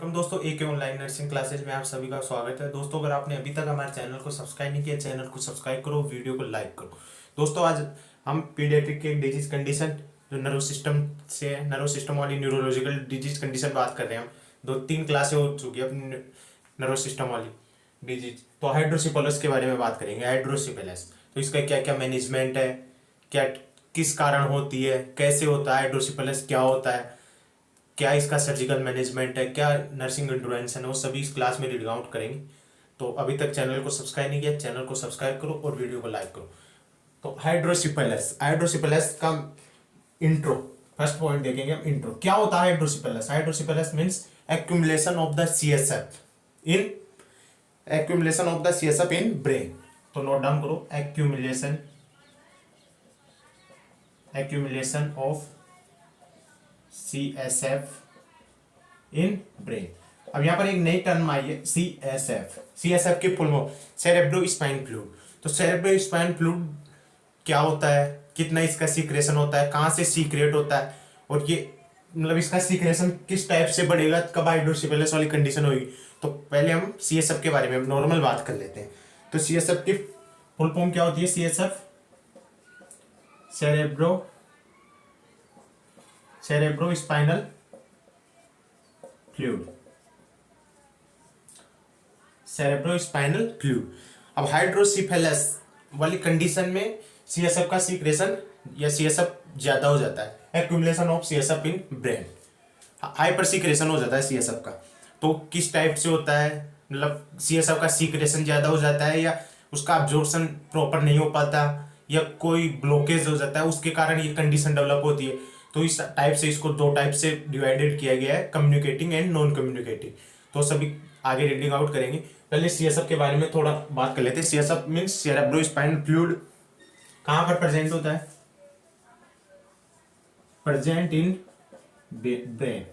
Welcome दोस्तों, ए के online nursing classes में आप सभी का स्वागत है। दोस्तों, अगर आपने अभी तक हमारे चैनल को सब्सक्राइब नहीं किया, चैनल को सब्सक्राइब करो, वीडियो को लाइक करो। दोस्तों, आज हम पीडियाट्रिक के डिजीज कंडीशन जो नर्व सिस्टम वाली न्यूरोलॉजिकल डिजीज कंडीशन बात कर रहे हैं। हम 2-3 क्लासें हो चुकी है अपनी नर्व सिस्टम वाली डिजीज। तो हाइड्रोसिफेलस के बारे में बात करेंगे। हाइड्रोसिफेलस तो इसका क्या क्या मैनेजमेंट है, क्या किस कारण होती है, कैसे होता है हाइड्रोसिफेलस, क्या होता है, क्या इसका सर्जिकल मैनेजमेंट है, क्या नर्सिंग इंटरवेंशन है, वो सभी इस क्लास में रीड आउट करेंगे। तो अभी तक चैनल को सब्सक्राइब नहीं किया, चैनल को सब्सक्राइब करो और वीडियो को लाइक करो। तो हाइड्रोसिफेलस का इंट्रो, फर्स्ट पॉइंट देखेंगे हम। इंट्रो क्या होता है hydrocephalus? Hydrocephalus means accumulation of the CSF in brain. तो नोट डाउन करो, accumulation of CSF in brain. अब यहां पर एक नई टर्म आई है, CSF की full form cerebro spine fluid. तो सेरेब्रो स्पाइन फ्लूइड क्या होता है, कितना इसका सीक्रेशन होता है, कहां से सीक्रेट होता है, और ये मतलब इसका सीक्रेशन किस टाइप से बढ़ेगा, कब हाइड्रोसिफेलस वाली कंडीशन होगी। तो पहले हम CSF के बारे में नॉर्मल बात कर लेते हैं। तो CSF की फुल फॉर्म क्या होती है? CSF cerebro spinal fluid. अब हाइड्रोसिफेलस वाली कंडीशन में CSF का सीक्रेशन या CSF ज्यादा हो जाता है, accumulation of CSF in brain, hyper secretion हो जाता है CSF का। तो किस टाइप से होता है, मतलब CSF का सीक्रेशन ज्यादा हो जाता है या उसका अब्जॉर्प्शन प्रॉपर नहीं हो पाता या कोई ब्लॉकेज हो जाता है, उसके कारण ये कंडीशन डेवलप होती है। तो इस टाइप से इसको 2 टाइप से डिवाइडेड किया गया है, कम्युनिकेटिंग एंड नॉन कम्युनिकेटिंग। तो सभी आगे रीडिंग आउट करेंगे। पहले CSF के बारे में थोड़ा बात कर लेते हैं। CSF means cerebro spinal fluid. कहां पर प्रेजेंट होता है? Present in brain.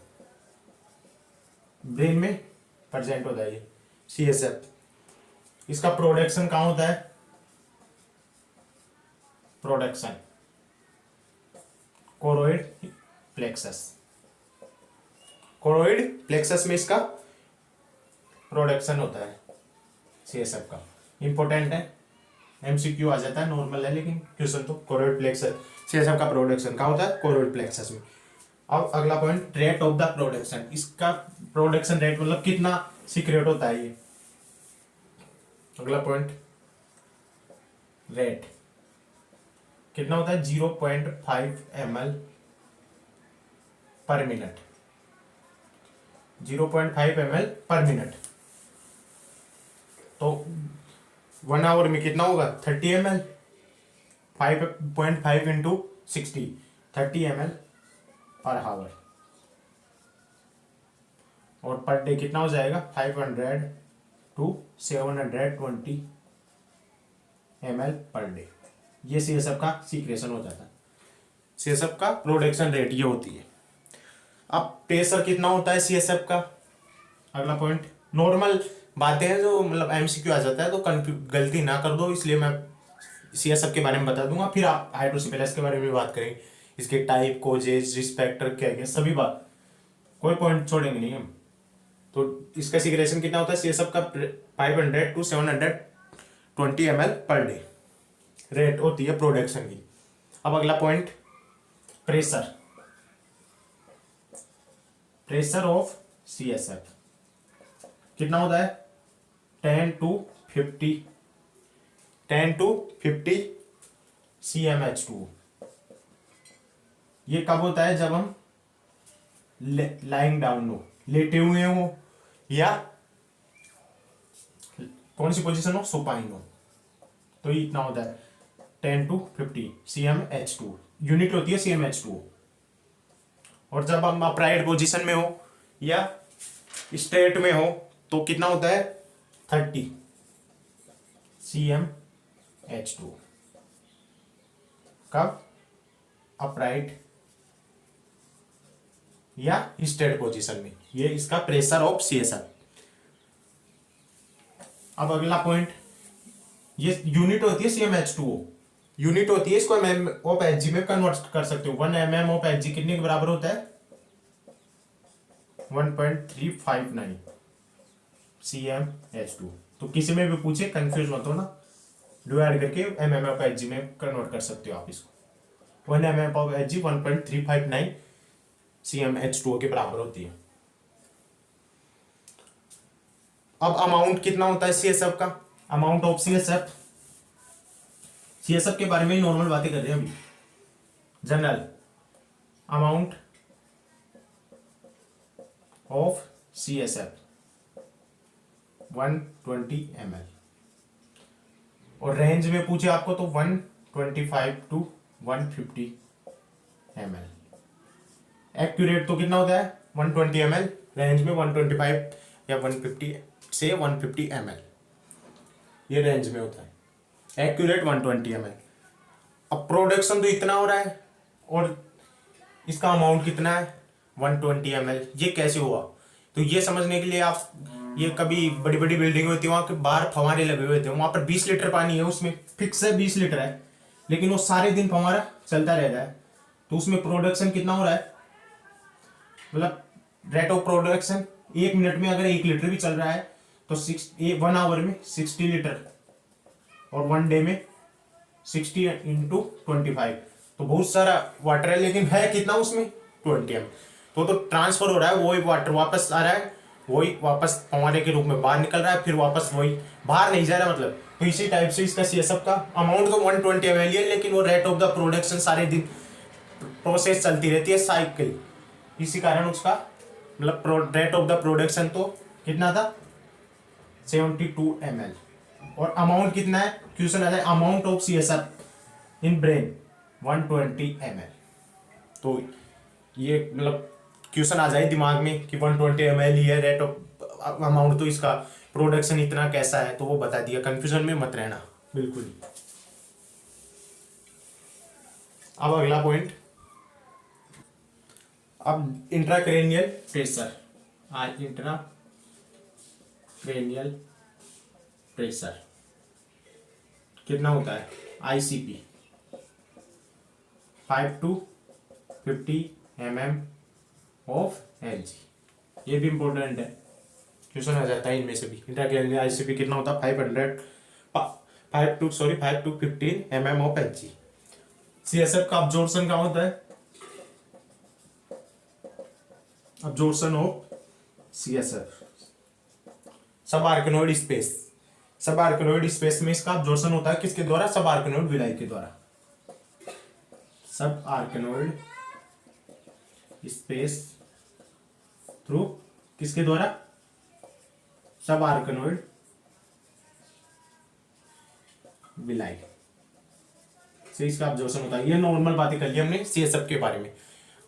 ब्रेन में प्रेजेंट होता है ये CSF। इसका प्रोडक्शन कहां होता है? प्रोडक्शन कोरोइड प्लेक्सस में इसका प्रोडक्शन होता है CSF का। इंपॉर्टेंट है, MCQ आ जाता है, नॉर्मल है लेकिन क्वेश्चन तो कोरोइड प्लेक्सस CSF का प्रोडक्शन कहाँ होता है? कोरोइड प्लेक्सस में। अब अगला point, rate of the production. इसका प्रोडक्शन रेट मतलब कितना सीक्रेट होता है ये। अगला पॉइंट, रेट कितना होता है? 0.5 ml पर मिनट। 0.5 ml पर मिनट। तो 1 आवर में कितना होगा? 30 ml। 5.5 into 60, 30 ml per hour. और पर डे कितना हो जाएगा? 500 to 720 ml पर डे। ये CSF का सीक्रेशन हो जाता है। CSF का प्रोडक्शन रेट ये होती है। अब प्रेशर कितना होता है CSF का? अगला पॉइंट, नॉर्मल बातें हैं जो मतलब MCQ आ जाता है, तो गलती ना कर दो, इसलिए मैं CSF के बारे में बता दूंगा, फिर आप हाइड्रोसिफेलस के बारे में बात करेंगे। इसके टाइप, कोजेज, रिस्क फैक्टर क्या क्या सभी बात, कोई पॉइंट छोड़ेंगे नहीं हम। तो इसका सीक्रेशन कितना होता है CSF का? 500 to 720 ml per day rate होती है प्रोडक्शन की। अब अगला पॉइंट, प्रेशर ऑफ CSF कितना होता है? 10 to 50 cmH2। ये कब होता है? जब हम लाइंग डाउन हो, लेटे हुए हो, या कौन सी पोजीशन हो? सुपाइन हो। तो ये इतना होता है 10 to 50 cmH2। यूनिट होती है cmH2। और जब हम अपराइट पोजीशन में हो या स्ट्रेट में हो तो कितना होता है? 30 cmH2। कब? अपराइट या स्ट्रेट पोजीशन में। ये इसका प्रेशर ऑफ CSF। अब अगला पॉइंट, ये यूनिट होती है cmH2। यूनिट होती है, इसको mm ऑफ Hg में कन्वर्ट कर सकते हो। 1 mm ऑफ Hg कितने के बराबर होता है? 1.359 CmH2। तो किसी में भी पूछे कंफ्यूज मत हो ना, डिवाइड करके mmHg में कन्वर्ट कर सकते हो आप इसको। 1 mmHg 1.359 CmH2 के बराबर होती है। अब अमाउंट कितना होता है CSF का, अमाउंट ऑफ CSF के बारे में ही नॉर्मल बातें कर रहे हैं अभी। General amount of CSF 120 ml, और रेंज में पूछे आपको तो 125 to 150 ml। एक्यूरेट तो कितना होता है 120 ml, रेंज में 125 या 150 से 150 ml, ये रेंज में होता है। Accurate 120 ml। अब प्रोडक्शन तो इतना हो रहा है और इसका अमाउंट कितना है 120 ml, ये कैसे हुआ? तो ये समझने के लिए आप, ये कभी बड़ी बड़ी बिल्डिंग होती है वहां के बाहर फव्वारे लगे हुए थे, वहां पर 20 लीटर पानी है, उसमें फिक्स है 20 लीटर है, लेकिन वो सारे दिन फव्वारा चलता रहता है, तो उसमें प्रोडक्शन कितना हो रहा है, मतलब रेट ऑफ प्रोडक्शन 1 मिनट में अगर 1 लीटर भी चल रहा है तो 1 आवर में 60 लीटर, और 1 डे में 60 × 25, तो बहुत सारा वाटर है, लेकिन है कितना उसमें 20 ml। तो ट्रांसफर हो रहा है, वही वाटर वापस आ रहा है, वही वापस फव्वारे के रूप में बाहर निकल रहा है, फिर वापस वही बाहर नहीं जा रहा मतलब। तो इसी टाइप से इसका CSF का अमाउंट तो 120 ml है, लेकिन वो रेट ऑफ द प्रोडक्शन सारे दिन प्रोसेस चलती रहती है, साइकिल, इसी कारण उसका मतलब रेट ऑफ द प्रोडक्शन तो कितना था 72 ml। और अमाउंट कितना है, क्वेश्चन आ जाए amount of CSF in brain 120 ml। तो ये मतलब क्वेश्चन आ जाए दिमाग में कि 120 ml ही है रेट ऑफ अमाउंट, तो इसका प्रोडक्शन इतना कैसा है, तो वो बता दिया, कंफ्यूजन में मत रहना बिल्कुल। अब अगला पॉइंट, अब इंट्राक्रेनियल प्रेशर, इंट्राक्रेनियल प्रेशर कितना होता है ICP 5 to 50 mm of Hg, ये भी इंपॉर्टेंट है, क्वेश्चन आ जाता है इनमें से भी। इंट्राक्रेनियल ICP कितना होता है 5 to 15 mm of Hg। CSF का अब्जॉर्प्शन क्या होता है, अब्जॉर्प्शन ऑफ CSF सब आर्कनोइड स्पेस, सब आर्कनोइड स्पेस में इसका अब्जॉर्प्शन होता है किसके द्वारा, सब आर्कनोइड विलाई के द्वारा, सब आर्कनोइड स्पेस थ्रू किसके द्वारा, सब आर्कनोइड विलाई से इसका अब्जॉर्प्शन होता है। ये नॉर्मल बातें कर ली हमने CSF के बारे में।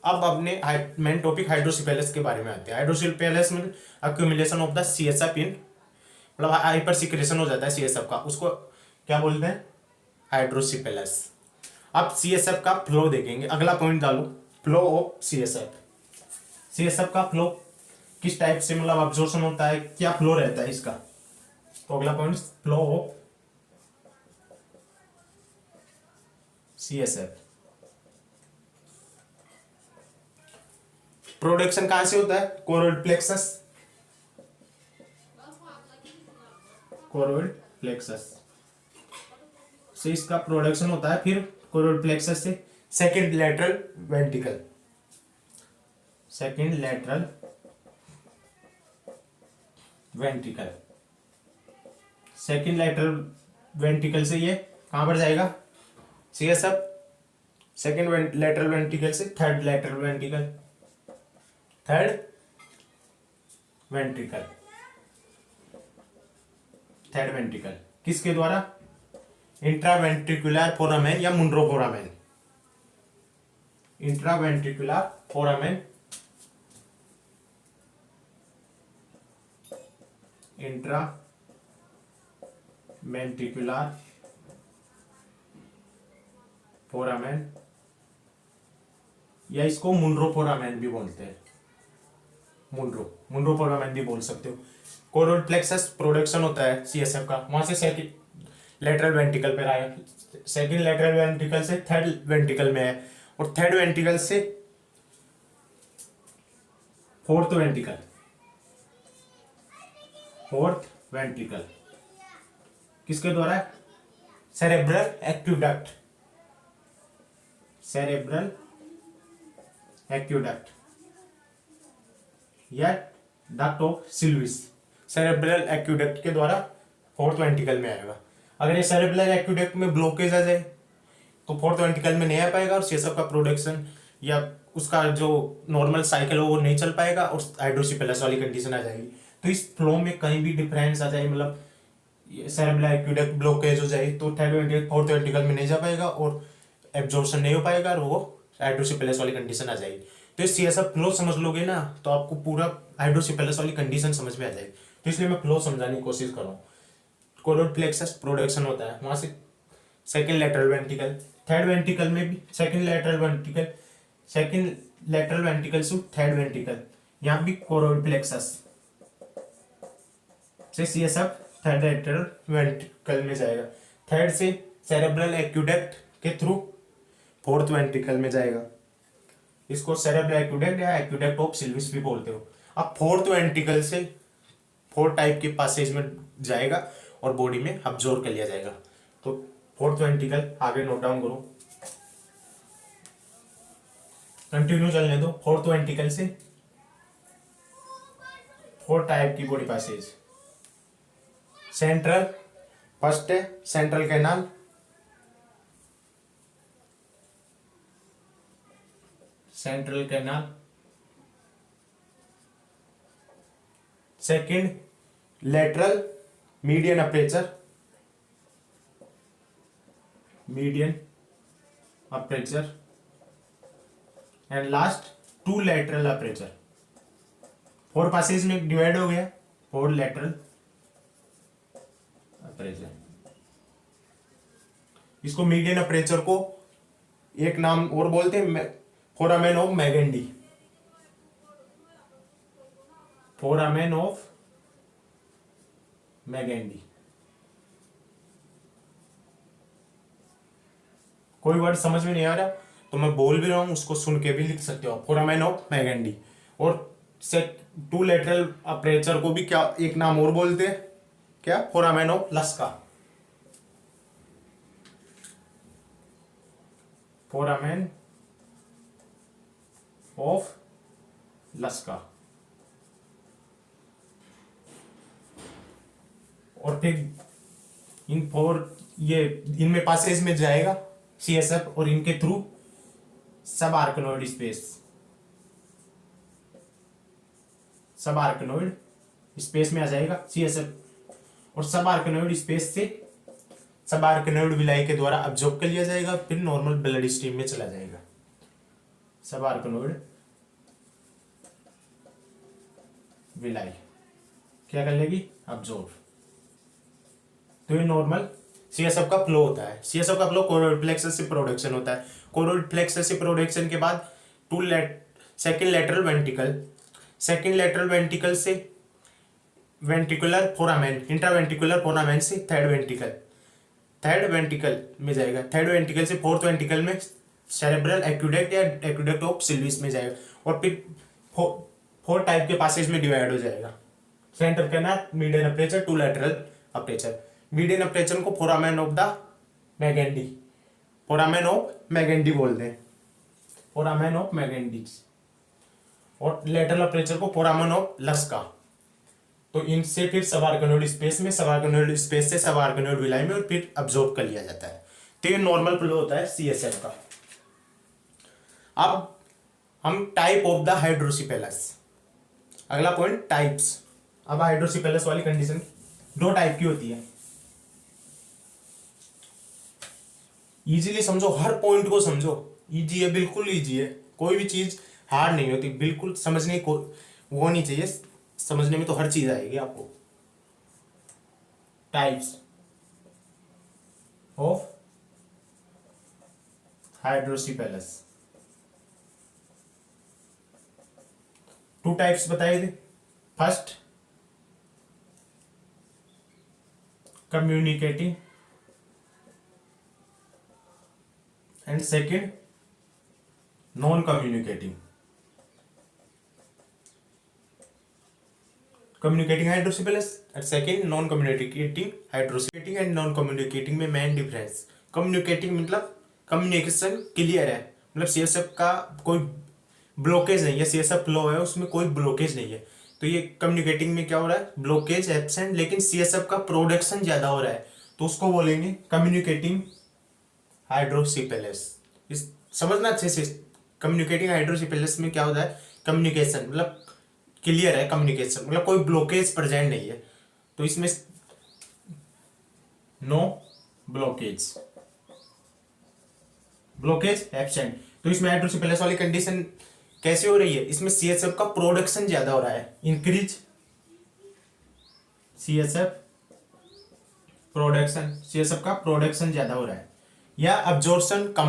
अब अपने मेन टॉपिक हाइड्रोसिपेलस के बारे में आते हैं। हाइड्रोसिपेलस में अक्यूमुलेशन ऑफ द CSF इन, मतलब हाइपर सिक्रेशन हो जाता है CSF का, उसको क्या बोलते हैं हाइड्रोसिपेलस। अब CSF का फ्लो देखेंगे, अगला पॉइंट डालो, फ्लो ऑफ CSF का फ्लो किस टाइप से मतलब अब्जॉर्प्शन होता है, क्या फ्लो रहता है इसका। तो अगला point flow of CSF। Production कहां से होता है, कोरोइड प्लेक्सस, कोरोइड प्लेक्सस से इसका प्रोडक्शन होता है, फिर कोरोइड प्लेक्सस से second lateral ventricle, second lateral ventricle, second lateral ventricle से ये कहां पर जाएगा CSF, सेकंड लैटरल वेंट्रिकल से third lateral ventricle, third ventricle, third ventricle किसके द्वारा, इंट्रावेंट्रिकुलर फोरामेन या Monro foramen, intraventricular foramen, intraventricular foramen, या इसको मुनरो फोरामेन भी बोलते हैं, मुनरो फोरामेन भी बोल सकते हो। कोरोइड प्लेक्सस प्रोडक्शन होता है CSF का, वहां से सेकंड लेटरल वेंट्रिकल पे आया, सेकंड लेटरल वेंट्रिकल से थर्ड वेंट्रिकल में है, और थर्ड वेंट्रिकल से फोर्थ वेंट्रिकल, फोर्थ वेंट्रिकल किसके द्वारा? सेरेब्रल एक्वेडक्ट, सेरेब्रल एक्वेडक्ट या डक्ट ऑफ सिल्विस, सेरेब्रल एक्वेडक्ट के द्वारा फोर्थ वेंट्रिकल में आएगा। अगर ये सेरेब्रल एक्वेडक्ट में ब्लॉकेज आ जाए तो फोर्थ वेंट्रिकल में नहीं आ पाएगा और सीएसएफ का प्रोडक्शन या उसका जो नॉर्मल साइकिल हो वो नहीं चल पाएगा और हाइड्रोसिपेलस वाली कंडीशन आ जाएगी। तो इस फ्लो में कहीं भी डिफरेंस आ जाए, मतलब सेरेब्रल एक्वेडक्ट ब्लॉकेज हो जाए तो थर्ड वेंट्रिकल फोर्थ वेंट्रिकल में नहीं जा पाएगा और एब्जॉर्प्शन नहीं हो पाएगा और वो हाइड्रोसिपेलस वाली कंडीशन आ जाएगी। तो इस सीएसएफ फ्लो समझ लोगे ना तो आपको पूरा हाइड्रोसिपेलस वाली कंडीशन समझ में आ जाएगी। तो इसलिए मैं फ्लो समझाने की कोशिश कर रहा हूँ। कोरोइड प्लेक्सस प्रोडक्शन होता है, वहां से second lateral ventricle, third ventricle में भी second lateral ventricle, second lateral ventricle से थर्ड वेंट्रिकल, यहाँ भी कोरोइड प्लेक्सस से सीएसएफ थर्ड लेटरल वेंट्रिकल में जाएगा, थर्ड से सेरेब्रल एक्वेडक्ट के थ्रू फोर्थ वेंट्रिकल में जाएगा। इसको सेरेब्रल एक्वेडक्ट या एक्वेडक्ट ऑफ सिल्विस भी बोलते हो। अब फोर्थ वेंट्रिकल से फोर टाइप के पासेज में जाएगा और बॉडी में अब्जॉर्ब कर लिया जाएगा। तो फोर्थ वेंट्रिकल आगे नोट डाउन करो, कंटिन्यू चलने दो। फोर्थ वेंट्रिकल से फोर टाइप की बॉडी पासेज, सेंट्रल, फर्स्ट है central canal, central canal, second lateral median aperture, median aperture and last two lateral aperture. Four passages में डिवाइड हो गया, फोर लेटरल अपर्चर। इसको मीडियन अपर्चर को एक नाम और बोलते हैं foramen of Magendie, foramen of Magendie. कोई वर्ड समझ में नहीं आ रहा तो मैं बोल भी रहा हूं, उसको सुन के भी लिख सकते हो, फोरामेन ऑफ मैगेंडी। और टू लेटरल अपर्चर को भी क्या एक नाम और बोलते हैं, क्या? Foramen of Luschka, foramen of Luschka. और फिर इन फोर ये इनमें पासेज में जाएगा सीएसएफ और इनके थ्रू सब आर्कनोइड स्पेस, सब आर्कनोइड स्पेस में आ जाएगा सीएसएफ और सब आर्कनोइड स्पेस से सब आर्कनोइड विलाई के द्वारा अब्जॉर्ब कर लिया जाएगा, फिर नॉर्मल ब्लड स्ट्रीम में चला जाएगा। सब आर्कनोइड विलाई क्या कर लेगी? अब्जॉर्ब। तो ये नॉर्मल सीएसएफ का फ्लो होता है। सीएसएफ का फ्लो कोरोइड प्लेक्सस से प्रोडक्शन होता है। कोरोइड प्लेक्सस से प्रोडक्शन के बाद second lateral ventricle, second lateral ventricle से वेंट्रिकुलर फोरामेन, इंट्रावेंट्रिकुलर फोरामेन से थर्ड वेंट्रिकल, थर्ड वेंट्रिकल में जाएगा। थर्ड वेंट्रिकल से फोर्थ वेंट्रिकल में सेरेब्रल एक्वेडक्ट या एक्वेडक्ट ऑफ सिल्विस में जाएगा और फिर फोर टाइप के पासेज में डिवाइड हो जाएगा। Centre canal, median aperture, two lateral aperture. Median aperture को foramen of the Magendie, foramen of मैगेंडी बोलते हैं, फोरामेन ऑफ मैगेंडी। और लेटरल अपर्चर को फोरामेन ऑफ लस्का। तो इनसे फिर सब आर्कनोइड स्पेस में, सब आर्कनोइड स्पेस से सब आर्कनोइड विलाई में और फिर अब्जॉर्ब कर लिया जाता है। तो ये नॉर्मल फ्लो होता है सीएसएफ का। अब हम टाइप ऑफ द हाइड्रोसिपेलस, अगला पॉइंट टाइप्स। अब हाइड्रोसिपेलस वाली कंडीशन दो टाइप की होती है। इजीली समझो, हर पॉइंट को समझो, इजी है, बिल्कुल इजी है, कोई भी चीज हार्ड नहीं होती, बिल्कुल समझने को वो नहीं चाहिए, समझने में तो हर चीज आएगी आपको। Types of hydrocephalus, two types बताए थे। First communicating and second non communicating. Communicating hydrocephalus और second non communicating hydrocephalus and non communicating में मेन डिफरेंस। कम्युनिकेटिंग मतलब कम्युनिकेशन क्लियर है, मतलब सीएसएफ का कोई ब्लॉकेज नहीं है, सीएसएफ फ्लो है उसमें कोई ब्लॉकेज नहीं है। तो ये कम्युनिकेटिंग में क्या हो रहा है, ब्लॉकेज एब्सेंट, लेकिन सीएसएफ का प्रोडक्शन ज्यादा हो रहा है, तो उसको बोलेंगे कम्युनिकेटिंग हाइड्रोसिपेलस। इस समझना अच्छे से, कम्युनिकेटिंग हाइड्रोसिपेलस में क्या होता है, कम्युनिकेशन मतलब क्लियर है, कम्युनिकेशन मतलब कोई ब्लॉकेज प्रेजेंट नहीं है, तो इसमें नो ब्लॉकेज, ब्लॉकेज एब्सेंट। तो इसमें हाइड्रोसिपेलस वाली कंडीशन कैसे हो रही है, इसमें सीएसएफ का प्रोडक्शन ज्यादा हो रहा है, इंक्रीज सीएसएफ प्रोडक्शन, सीएसएफ का प्रोडक्शन ज्यादा हो रहा है, या अब्जॉर्प्शन कम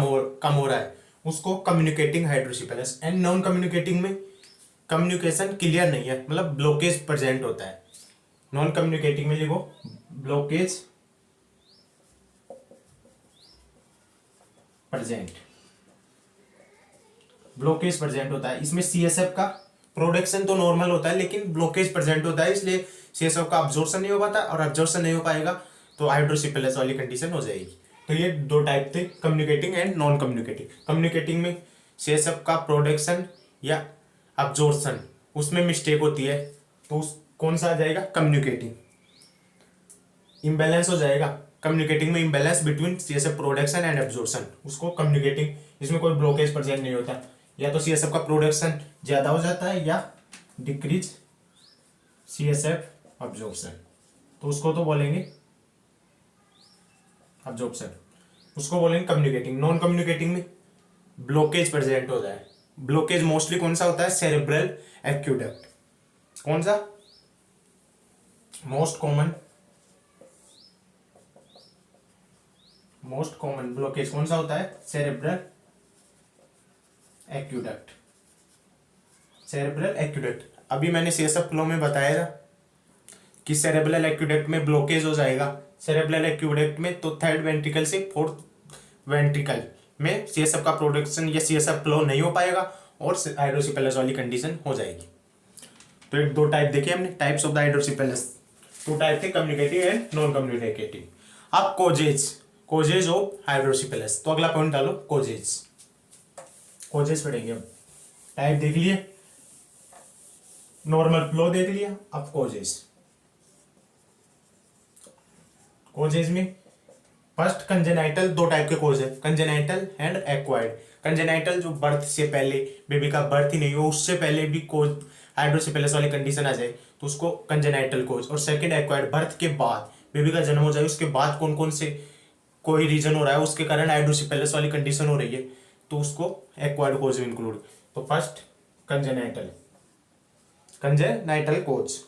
हो रहा है, उसको कम्युनिकेटिंग हाइड्रोसिपेलस। एंड नॉन कम्युनिकेटिंग में कम्युनिकेशन क्लियर नहीं है, मतलब ब्लॉकेज प्रेजेंट होता है। नॉन कम्युनिकेटिंग में लिखो ब्लॉकेज प्रेजेंट, ब्लॉकेज प्रेजेंट होता है। इसमें सीएसएफ का प्रोडक्शन तो नॉर्मल होता है, लेकिन ब्लॉकेज प्रेजेंट होता है, इसलिए सीएसएफ का अब्जॉर्प्शन नहीं हो पाता, और अब्जॉर्प्शन नहीं हो पाएगा तो हाइड्रोसिपेलस वाली कंडीशन हो जाएगी। तो ये दो टाइप थे, communicating and non communicating. Communicating में सीएसएफ का प्रोडक्शन या अब्जॉर्प्शन उसमें मिस्टेक होती है, तो उस कौन सा आ जाएगा, कम्युनिकेटिंग। इम्बैलेंस हो जाएगा कम्युनिकेटिंग में, imbalance between CSF production and absorption, उसको कम्युनिकेटिंग। इसमें कोई ब्लॉकेज प्रेजेंट नहीं होता, या तो सीएसएफ का प्रोडक्शन ज्यादा हो जाता है या डिक्रीज सीएसएफ अब्जॉर्प्शन, तो उसको तो बोलेंगे अब्जॉर्प्शन, उसको बोलेंगे कम्युनिकेटिंग। नॉन कम्युनिकेटिंग में ब्लॉकेज प्रेजेंट होता है। ब्लॉकेज मोस्टली कौन सा होता है, सेरेब्रल एक्यूडक्ट। कौन सा मोस्ट कॉमन ब्लॉकेज कौन सा होता है, सेरेब्रल एक्यूडक्ट, सेरेब्रल एक्यूडक्ट। अभी मैंने सीएसएफ फ्लो में बताया था कि सेरेब्रल एक्यूडक्ट में ब्लॉकेज हो जाएगा, सेरेब्रल एक्यूडक्ट में तो थर्ड वेंट्रिकल से फोर्थ वेंट्रिकल में सीएसएफ का प्रोडक्शन या सीएसएफ फ्लो नहीं हो पाएगा, और हाइड्रोसिपेलस वाली कंडीशन हो जाएगी। तो एक दो टाइप देखे हमने, टाइप्स ऑफ द हाइड्रोसिपेलस। दो टाइप थे, कम्युनिकेटिंग एंड नॉन कम्युनिकेटिंग। अब कोजेज ऑफ हाइड्रोसिपेलस, तो अगला पॉइंट डालो कोजेज, कोजेज पढ़ेंगे अब। टाइप देख लिए, नॉर्मल फ्लो देख लिया, अब कोजेज। कोजेज में फर्स्ट कंजेनाइटल, दो टाइप के कोज है, कंजेनाइटल एंड एक्वायर्ड। कंजेनाइटल जो बर्थ से पहले, बेबी का बर्थ ही नहीं हो उससे पहले भी कोज हाइड्रोसिपेलस वाली कंडीशन आ जाए तो उसको कंजेनाइटल कोज। और सेकंड एक्वायर्ड, बर्थ के बाद, बेबी का जन्म हो जाए उसके बाद कौन कौन से कोई रीजन हो रहा है उसके कारण हाइड्रोसिपेलस वाली कंडीशन हो रही है, तो उसको एक्वायर्ड कोज में इंक्लूड। तो फर्स्ट कंजेनाइटल, कंजेनाइटल कोज।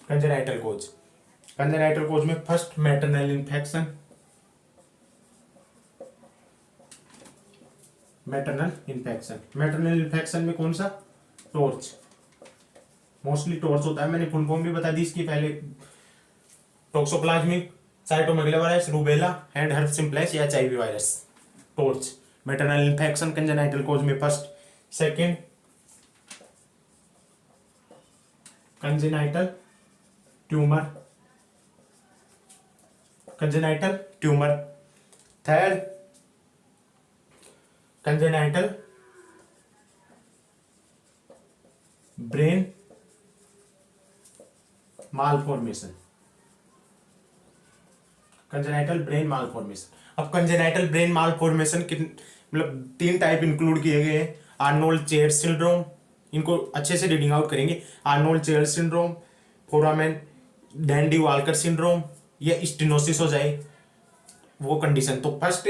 कंजेनाइटल कोज, कंजेनाइटल कोज में first maternal infection, maternal infection. Maternal infection में कौन सा, टॉर्च, मोस्टली टॉर्च होता है। मैंने फुल फॉर्म भी बता दी इसकी पहले, toxoplasmic cytomegalovirus, rubella and herpes simplex या HIV virus. Torch maternal infection congenital cause में first. Second congenital tumour, congenital tumour. Third congenital brain malformation, congenital brain malformation. अब कंजेनाइटल ब्रेन मालफॉर्मेशन के मतलब तीन टाइप इंक्लूड किए गए हैं। Arnold Chiari syndrome, इनको अच्छे से रीडिंग आउट करेंगे। Arnold Chiari syndrome, foramen Dandy Walker syndrome, या स्टेनोसिस हो जाए वो कंडीशन। तो फर्स्ट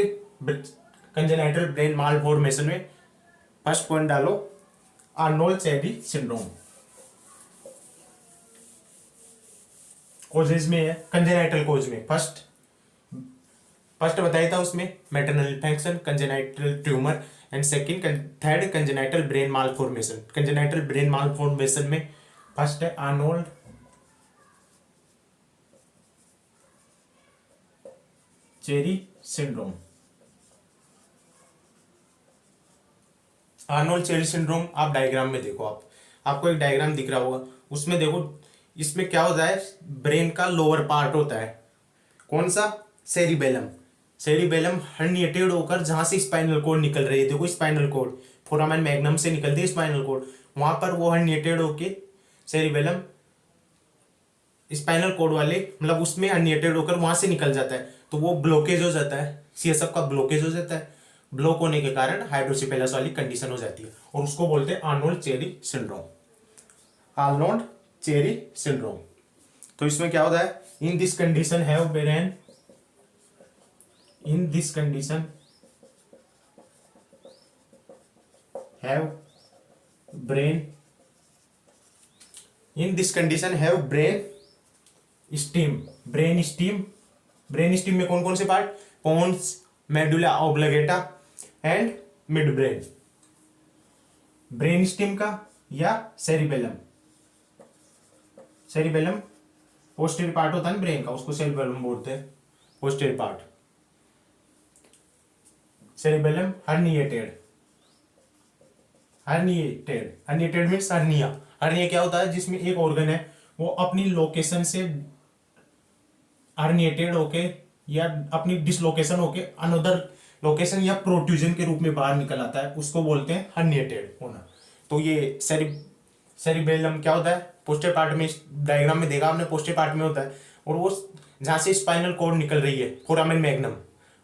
कंजेनाइटल ब्रेन मालफॉर्मेशन में फर्स्ट पॉइंट डालो आर्नोल्ड चेरी सिंड्रोम। कोजेज में है, कंजेनाइटल कोज में फर्स्ट बताया था उसमें maternal infection, congenital tumour and second third congenital brain malformation. Congenital brain malformation में फर्स्ट है Arnold Chiari syndrome, Arnold Chiari syndrome आप डायग्राम में देखो, आपको एक डायग्राम दिख रहा होगा, उसमें देखो इसमें क्या होता है, ब्रेन का लोअर पार्ट होता है, कौन सा, सेरिबेलम। सेरिबेलम हर्निएटेड होकर जहां से स्पाइनल कॉर्ड निकल रही है, देखो स्पाइनल कॉर्ड फोरामेन मैग्नम से निकलती है स्पाइनल कॉर्ड, वहां पर वो हर्निएटेड होके सेरिबेलम स्पाइनल कॉर्ड वाले मतलब उसमें हर्निएटेड होकर वहां से निकल जाता है, तो वो ब्लॉकेज हो जाता है, सीएसएफ का ब्लॉकेज हो जाता है, ब्लॉक होने के कारण हाइड्रोसिपेलस वाली कंडीशन हो जाती है और उसको बोलते हैं Arnold Chiari syndrome. Arnold Chiari syndrome. तो इसमें क्या होता है, in this condition have brain, in this condition have brain, in this condition have brain stem, brain stem, brain stem में कौन कौन से part, pons, medulla oblongata and midbrain, brain stem का या सेरिबेलम, सेरिबेलम पोस्टीरियर पार्ट होता है ना brain का, उसको सेरिबेलम बोलते हैं, posterior part, cerebellum herniated, herniated, herniated means hernia, hernia क्या होता है, जिसमें एक ऑर्गन है वो अपनी लोकेशन से हर्निएटेड होके या अपनी डिसलोकेशन होके अनदर लोकेशन या प्रोट्रूजन के रूप में बाहर निकल आता है, उसको बोलते हैं हर्निएटेड होना। तो ये सेरिबेलम क्या होता है, पोस्टीरियर पार्ट में, डायग्राम में देखा आपने, पोस्टीरियर पार्ट में होता है, और वो जहां से स्पाइनल कॉर्ड निकल रही है फोरामेन मैग्नम,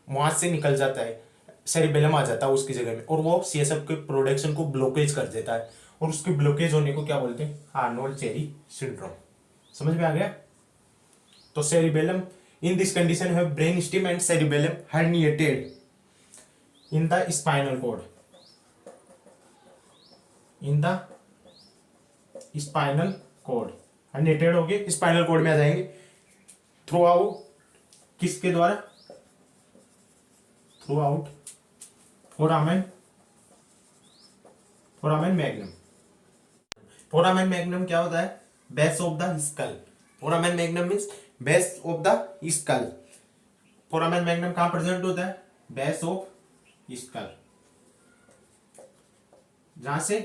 वहां से निकल जाता है, सेरिबेलम आ जाता है उसकी जगह में, और वो सीएसएफ के प्रोडक्शन को ब्लॉकेज कर देता है, और उसके ब्लॉकेज होने को क्या बोलते हैं, आर्नोल्ड चेरी सिंड्रोम। समझ में आ गया। तो cerebellum, in this condition have brain stem and cerebellum herniated in the spinal cord, in the spinal cord, herniated हो गए स्पाइनल कॉर्ड में आ जाएंगे, थ्रू आउट किसके द्वारा, through out foramen, foramen magnum. Foramen magnum क्या होता है, base of the skull, foramen magnum means base of the skull, foramen magnum कहां प्रेजेंट होता है, बेस ऑफ स्कल, जहां से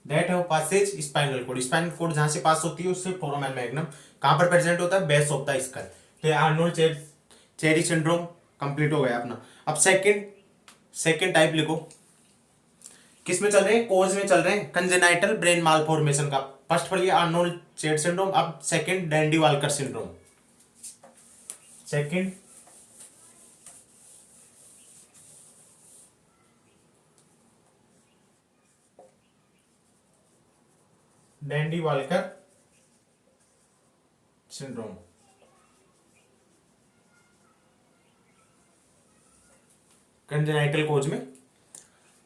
दैट है passes spinal cord, spinal cord जहां से पास होती है उससे फोरामेन मैग्नम कहां पर प्रेजेंट होता है, बेस ऑफ द स्कल। तो आर्नोल्ड चेरी सिंड्रोम कंप्लीट हो गया अपना। अब सेकंड टाइप लिखो, किस में चल रहे हैं, कोज में चल रहे हैं, कंजेनाइटल ब्रेन मालफॉर्मेशन का। फर्स्ट पढ़िए आर्नोल्ड चेरी सिंड्रोम, अब second Dandy Walker syndrome, second Dandy Walker syndrome. Congenital cause में,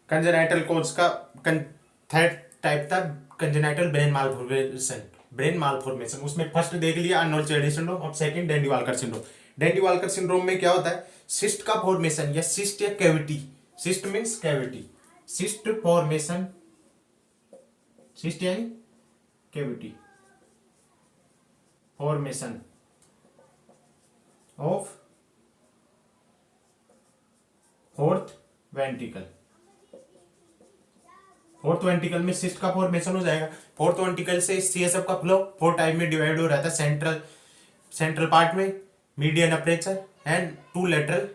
कंजेनाइटल कोज का थर्ड टाइप था congenital brain malformation, brain malformation, उसमें फर्स्ट देख लिया आर्नोल्ड चेरी सिंड्रोम, अब second Dandy Walker syndrome. Dandy Walker syndrome में क्या होता है, सिस्ट का फॉर्मेशन या सिस्ट या cavity, cyst means cavity, cyst formation, cyst यानी cavity, formation of fourth ventricle, fourth ventricle में सिस्ट का फॉर्मेशन हो जाएगा। फोर्थ वेंट्रिकल से सीएसएफ का फ्लो फोर टाइप में डिवाइड हो रहा था, सेंट्रल पार्ट में, median aperture and two lateral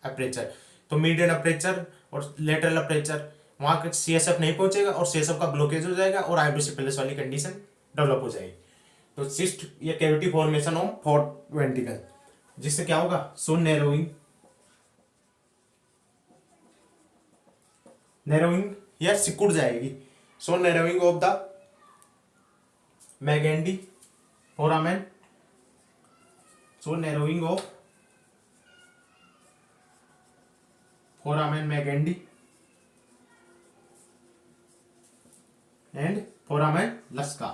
aperture. तो मीडियन अपर्चर और लेटरल अपर्चर वहां सीएसएफ नहीं पहुंचेगा और सीएसएफ का ब्लॉकेज हो जाएगा और हाइड्रोसिपेलस वाली कंडीशन डेवलप हो जाएगी। तो सिस्ट या cavity formation of fourth ventricle, जिससे क्या होगा, सो नैरोइंग या सिकुड़ जाएगी, so narrowing of the Magendie foramen, so narrowing of foramen Magendie and foramen Luschka.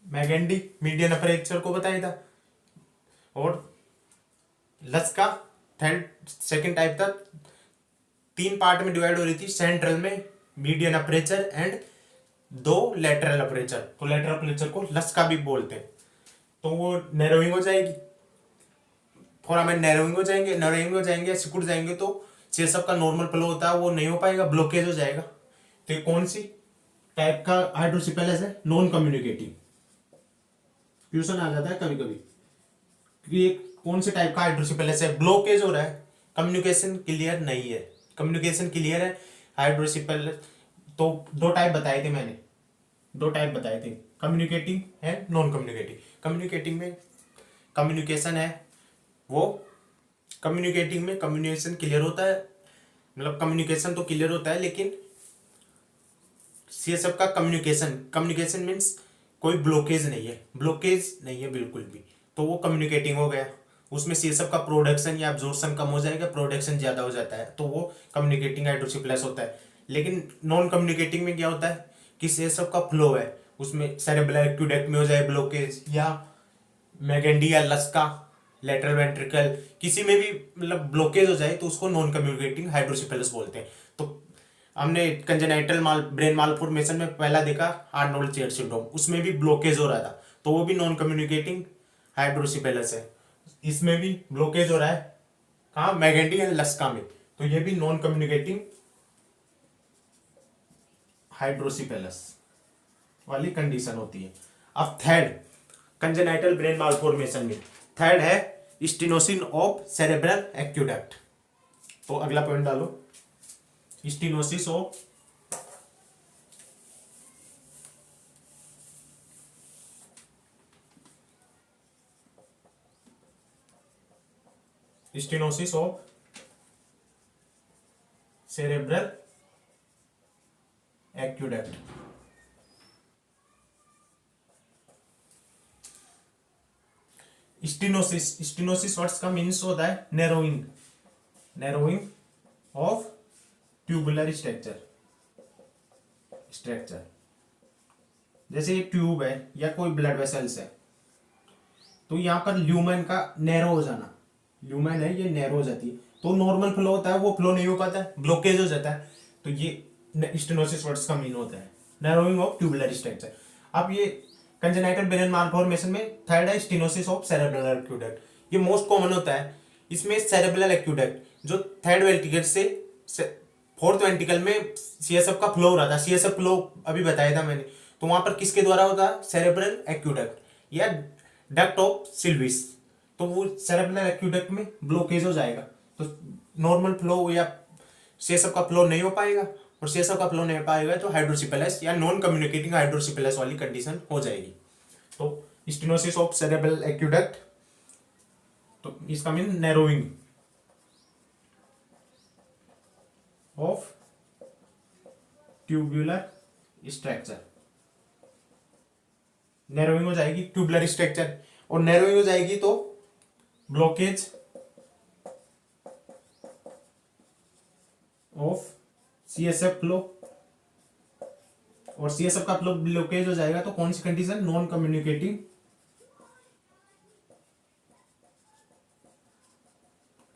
Magendie median aperture को बताया था और लस्का थर्ड सेकंड टाइप था, तीन पार्ट में डिवाइड हो रही थी, सेंट्रल में, मीडियन अपर्चर एंड दो लेटरल अपर्चर। तो लेटरल अपर्चर को लस्का भी बोलते हैं। तो वो नैरोइंग हो जाएगी, फोरामेन नैरोइंग हो जाएंगे, सिकुड़ जाएंगे, तो सीएसएफ का नॉर्मल फ्लो होता है वो नहीं हो पाएगा, ब्लॉकेज हो जाएगा। तो ये कौन सी टाइप का हाइड्रोसिपेलस है? Non communicating. क्वेश्चन आ जाता है कभी कभी कि ये कौन से टाइप का हाइड्रोसिपेलस है, ब्लॉकेज हो रहा है, कम्युनिकेशन क्लियर नहीं है। कम्युनिकेशन क्लियर है हाइड्रोसिपेलस। तो दो टाइप बताए थे मैंने, दो टाइप बताए थे, कम्युनिकेटिंग है नॉन कम्युनिकेटिंग। कम्युनिकेटिंग में कम्युनिकेशन है वो, कम्युनिकेटिंग में कम्युनिकेशन क्लियर होता है, मतलब कम्युनिकेशन तो क्लियर होता है, लेकिन सीएसएफ का कम्युनिकेशन, कम्युनिकेशन मीन्स कोई ब्लॉकेज नहीं है, ब्लॉकेज नहीं है बिल्कुल भी, तो वो कम्युनिकेटिंग हो गया। उसमें सीएसएफ का प्रोडक्शन या एब्जॉर्प्शन कम हो जाएगा, प्रोडक्शन ज्यादा हो जाता है, तो वो कम्युनिकेटिंग हाइड्रोसिपेलस होता है। लेकिन नॉन कम्युनिकेटिंग में क्या होता है कि सीएसएफ का फ्लो है, उसमें सेरेब्रल एक्वेडक्ट में हो जाए ब्लॉकेज, या मैगेंडी या लस्का लेटरल वेंट्रिकल किसी में भी मतलब ब्लॉकेज हो जाए तो उसको नॉन कम्युनिकेटिंग हाइड्रोसिपेलस बोलते हैं। तो हमने कंजेनाइटल ब्रेन मालफॉर्मेशन में पहला देखा आर्नोल्ड चेयर सिंड्रोम, उसमें भी ब्लॉकेज हो रहा था, तो वो भी नॉन कम्युनिकेटिंग हाइड्रोसिपेलस है। इसमें भी ब्लॉकेज हो रहा है कहाँ, मैगेंडी एंड लस्का में, तो ये भी नॉन कम्युनिकेटिंग हाइड्रोसिपेलस वाली कंडीशन होती है। अब थर्ड कंजेनाइटल ब्रेन मालफॉर्मेशन में थर्ड है स्टेनोसिस ऑफ सेरेब्रल एक्वेडक्ट। तो अगला पॉइंट डालो, stenosis of stenosis of cerebral aqueduct. Stenosis, stenosis words का मीन्स होता है narrowing, narrowing of tubular structure, structure जैसे ये ट्यूब है या कोई ब्लड वेसल्स है, तो यहां पर ल्यूमेन का नैरो हो जाना, ल्यूमेन है ये नैरो हो जाती है, तो नॉर्मल फ्लो होता है वो फ्लो नहीं हो पाता है, ब्लॉकेज हो जाता है, तो ये स्टेनोसिस वर्ड्स का मीन होता है नैरोइंग ऑफ ट्यूबुलर स्ट्रक्चर। अब ये कंजेनाइटल ब्रेन मालफॉर्मेशन में थर्ड है स्टेनोसिस ऑफ सेरेब्रल एक्वेडक्ट, ये मोस्ट कॉमन होता है। इसमें सेरेब्रल एक्वेडक्ट जो थर्ड वेंट्रिकल से फोर्थ वेंट्रिकल में सीएसएफ का फ्लो हो रहा था, सीएसएफ फ्लो अभी बताया था मैंने, तो वहां पर किसके द्वारा होता है, सेरेब्रल एक्वेडक्ट या डक्ट ऑफ सिल्विस, तो वो सेरेब्रल एक्वेडक्ट में ब्लॉकेज हो जाएगा, तो नॉर्मल फ्लो या सीएसएफ का फ्लो नहीं हो पाएगा, और सीएसएफ का फ्लो नहीं हो पाएगा तो हाइड्रोसिपेलस या नॉन कम्युनिकेटिंग हाइड्रोसिपेलस वाली कंडीशन हो जाएगी। तो स्टेनोसिस ऑफ सेरेब्रल एक्वेडक्ट, तो इसका mean narrowing of tubular structure, narrowing हो जाएगी ट्यूबुलर स्ट्रक्चर, और नैरोइंग हो जाएगी तो ब्लॉकेज ऑफ सीएसएफ फ्लो, और सीएसएफ का फ्लो ब्लॉकेज हो जाएगा तो कौन सी condition, non communicating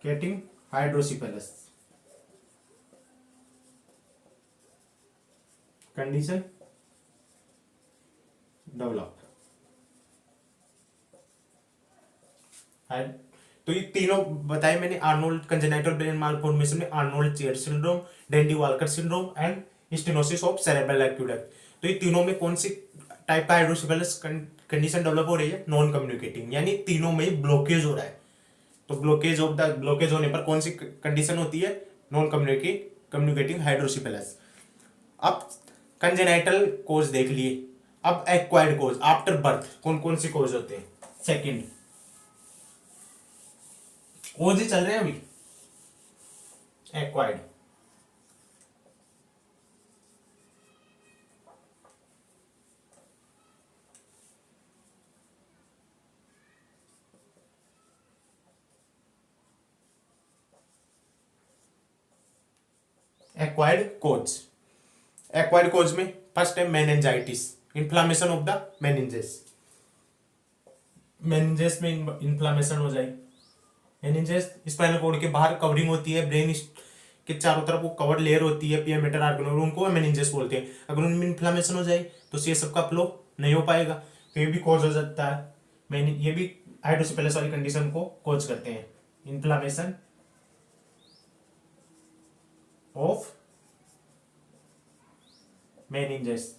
getting hydrocephalus condition develop. तो ये तीनों बताए मैंने, आर्नोल्ड कंजेनाइटल ब्रेन मालफॉर्मेशन में Arnold Chiari syndrome, Dandy Walker syndrome and stenosis of cerebral aqueduct, तो ये तीनों में कौन सी टाइप का हाइड्रोसिपेलस कंडीशन डेवलप हो रही है, नॉन कम्युनिकेटिंग, यानी तीनों में ब्लॉकेज हो रहा है। तो ब्लॉकेज होने पर कौन सी कंडीशन होती है, नॉन कम्युनिकेटिंग हाइड्रोसिपेलस। अब कंजेनाइटल कोज देख लिए, अब एक्वायर्ड कोज आफ्टर बर्थ कौन कौन सी कोज होते हैं, सेकंड कोज ही चल रहे हैं अभी, एक्वायर्ड एक्वायर्ड कोज में फर्स्ट है meningitis, inflammation of the meninges, meninges में इन्फ्लामेशन हो जाए, मेनिंजेस स्पाइनल कॉर्ड के बाहर कवरिंग होती है, ब्रेन के चारों तरफ वो कवर लेयर होती है पियामेटर आर्गेनोल, उनको मेनिंजेस बोलते हैं। अगर उनमें इन्फ्लामेशन हो जाए तो सीएसएफ का फ्लो नहीं हो पाएगा, तो ये भी कॉज हो सकता है, ये भी हाइड्रोसिपेलस वाली कंडीशन को कॉज करते हैं, inflammation of meningitis.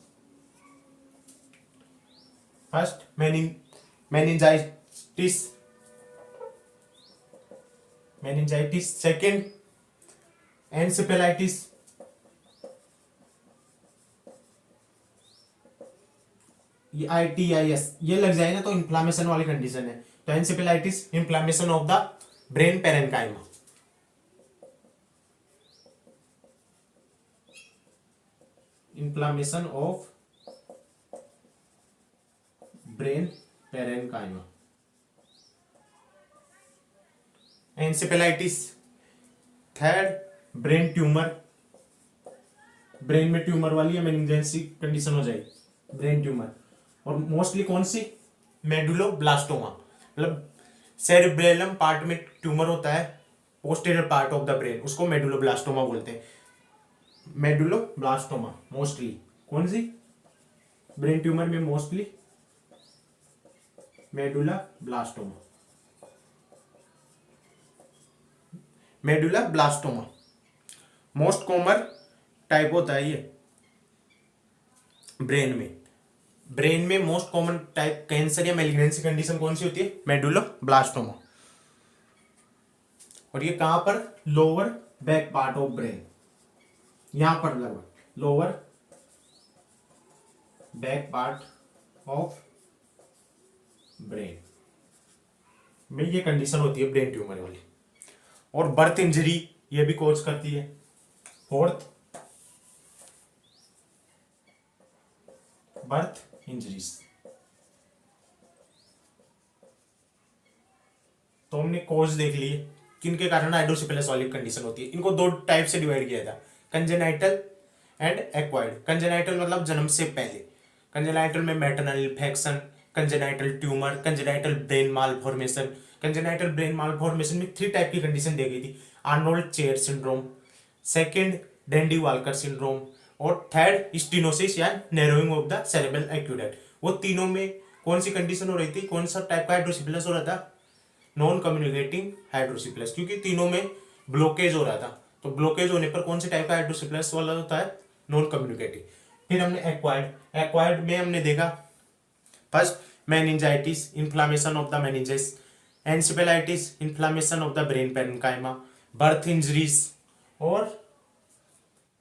First meningitis, second encephalitis, ये ITIS ये लग जाएगा तो इन्फ्लामेशन वाली कंडीशन है। तो encephalitis inflammation of the brain parenchyma, inflammation of brain parenchyma. Encephalitis, third brain tumour, brain में ट्यूमर वाली या मेनिंजेंसी कंडीशन हो जाएगी, ब्रेन ट्यूमर। और मोस्टली कौन सी, मेडुलोब्लास्टोमा, मतलब सेरिब्रेलम पार्ट में ट्यूमर होता है, posterior part of the brain, उसको मेडुलोब्लास्टोमा बोलते हैं। मेडुलोब्लास्टोमा मोस्टली कौन सी, ब्रेन ट्यूमर में mostly medulloblastoma, medulloblastoma most common type होता है ये ब्रेन में मोस्ट कॉमन टाइप कैंसर या मेलिग्नेंसी कंडीशन कौन सी होती है, मेडुलोब्लास्टोमा। और ये कहां पर, lower back part of brain, यहां पर लगभग lower back part of brain में ये कंडीशन होती है ब्रेन ट्यूमर वाली। और बर्थ इंजरी ये भी कॉज करती है। Fourth, birth injuries. तो हमने कॉज देख लिए किनके कारण हाइड्रोसिफिलस वाली कंडीशन होती है। इनको दो टाइप से डिवाइड किया था, कंजेनाइटल एंड एक्वायर्ड। कंजेनाइटल मतलब जन्म से पहले, कंजेनाइटल में maternal infection, congenital tumour, congenital brain malformation. Congenital brain malformation में 3 टाइप की कंडीशन दी गई थी, Arnold Chiari syndrome, second Dandy Walker syndrome, और थर्ड स्टीनोसिस या narrowing of the cerebral aqueduct. वो तीनों में कौन सी कंडीशन हो रही थी, कौन सा टाइप का हाइड्रोसिफिलस हो रहा था, नॉन कम्युनिकेटिंग हाइड्रोसिफिलस, क्योंकि तीनों में ब्लॉकेज हो रहा था। तो ब्लॉकेज होने पर कौन से टाइप का हाइड्रोसिफिलस वाला होता है, नॉन कम्युनिकेटिंग। फिर हमने एक्वायर्ड में हमने देखा first meningitis, inflammation of the meninges, encephalitis, inflammation of the brain parenchyma, birth injuries और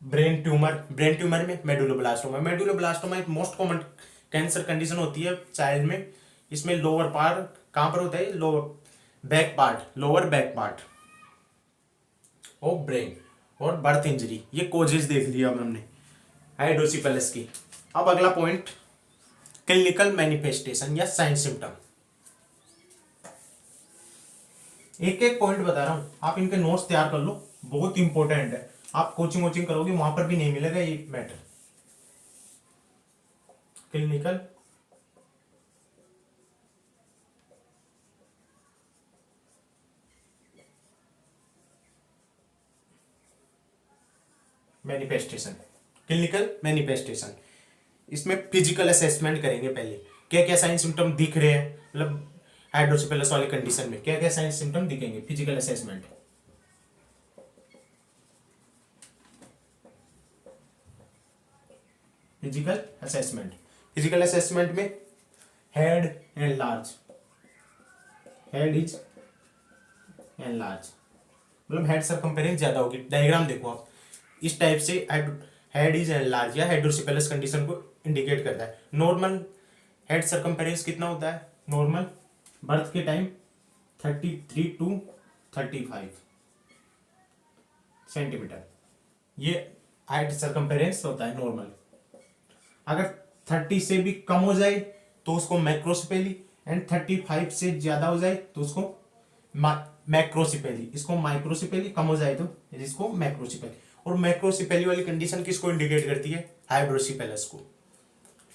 ब्रेन ट्यूमर में मेडुलोब्लास्टोमा एक मोस्ट कॉमन कैंसर कंडीशन होती है चाइल्ड में। इसमें लोअर पार्ट कहां पर होता है, lower back part of brain. और बर्थ इंजरी, ये कोजेस देख लिया अब हमने हाइड्रोसिफिलस की। अब अगला पॉइंट, क्लिनिकल मैनिफेस्टेशन या साइन सिम्टम। एक एक पॉइंट बता रहा हूं, आप इनके नोट्स तैयार कर लो, बहुत इंपॉर्टेंट है। आप कोचिंग करोगे वहां पर भी नहीं मिलेगा ये मैटर। क्लिनिकल मैनिफेस्टेशन, इसमें फिजिकल असेसमेंट करेंगे पहले, क्या क्या साइन सिम्टम दिख रहे हैं, मतलब हाइड्रोसिफिलस वाली कंडीशन में क्या क्या साइन सिम्टम दिखेंगे। फिजिकल असेसमेंट, फिजिकल असेसमेंट में हेड इज एनलार्ज, मतलब हेड सरकमफेरेंस ज्यादा होगी। डायग्राम देखो आप, इस टाइप से हेड इज एनलार्ज या हाइड्रोसिफिलस कंडीशन को इंडिकेट करता है। नॉर्मल हेड सरकमफेरेंस कितना होता है, नॉर्मल बर्थ के टाइम 33 to 35 सेंटीमीटर, ये हाइट सरकमफेरेंस होता है नॉर्मल। अगर 30 से भी कम हो जाए तो उसको मैक्रोसिपेली, एंड 35 से ज्यादा हो जाए तो उसको मैक्रोसिपेली, इसको माइक्रोसिपेली, कम हो जाए तो इसको मैक्रोसिपेली। और मैक्रोसिपेली वाली कंडीशन किसको इंडिकेट करती है, हाइड्रोसिफिलस को।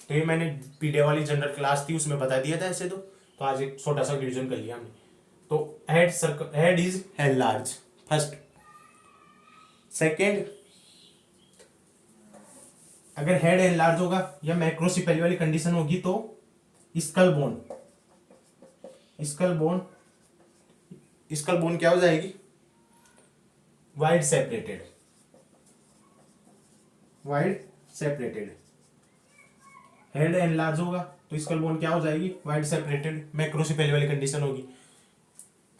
तो ये मैंने पीडे वाली जनरल क्लास थी उसमें बता दिया था ऐसे। तो आज एक छोटा सा रिवीजन कर लिया हमने। तो head is enlarge first. Second, अगर हेड एनलार्ज होगा या मैक्रोसिपेली वाली कंडीशन होगी तो स्कल बोन क्या हो जाएगी, wide separated. Wide separated. Head enlarge होगा तो स्कल बोन क्या हो जाएगी, वाइड सेपरेटेड। मैक्रो से पहले वाली कंडीशन होगी।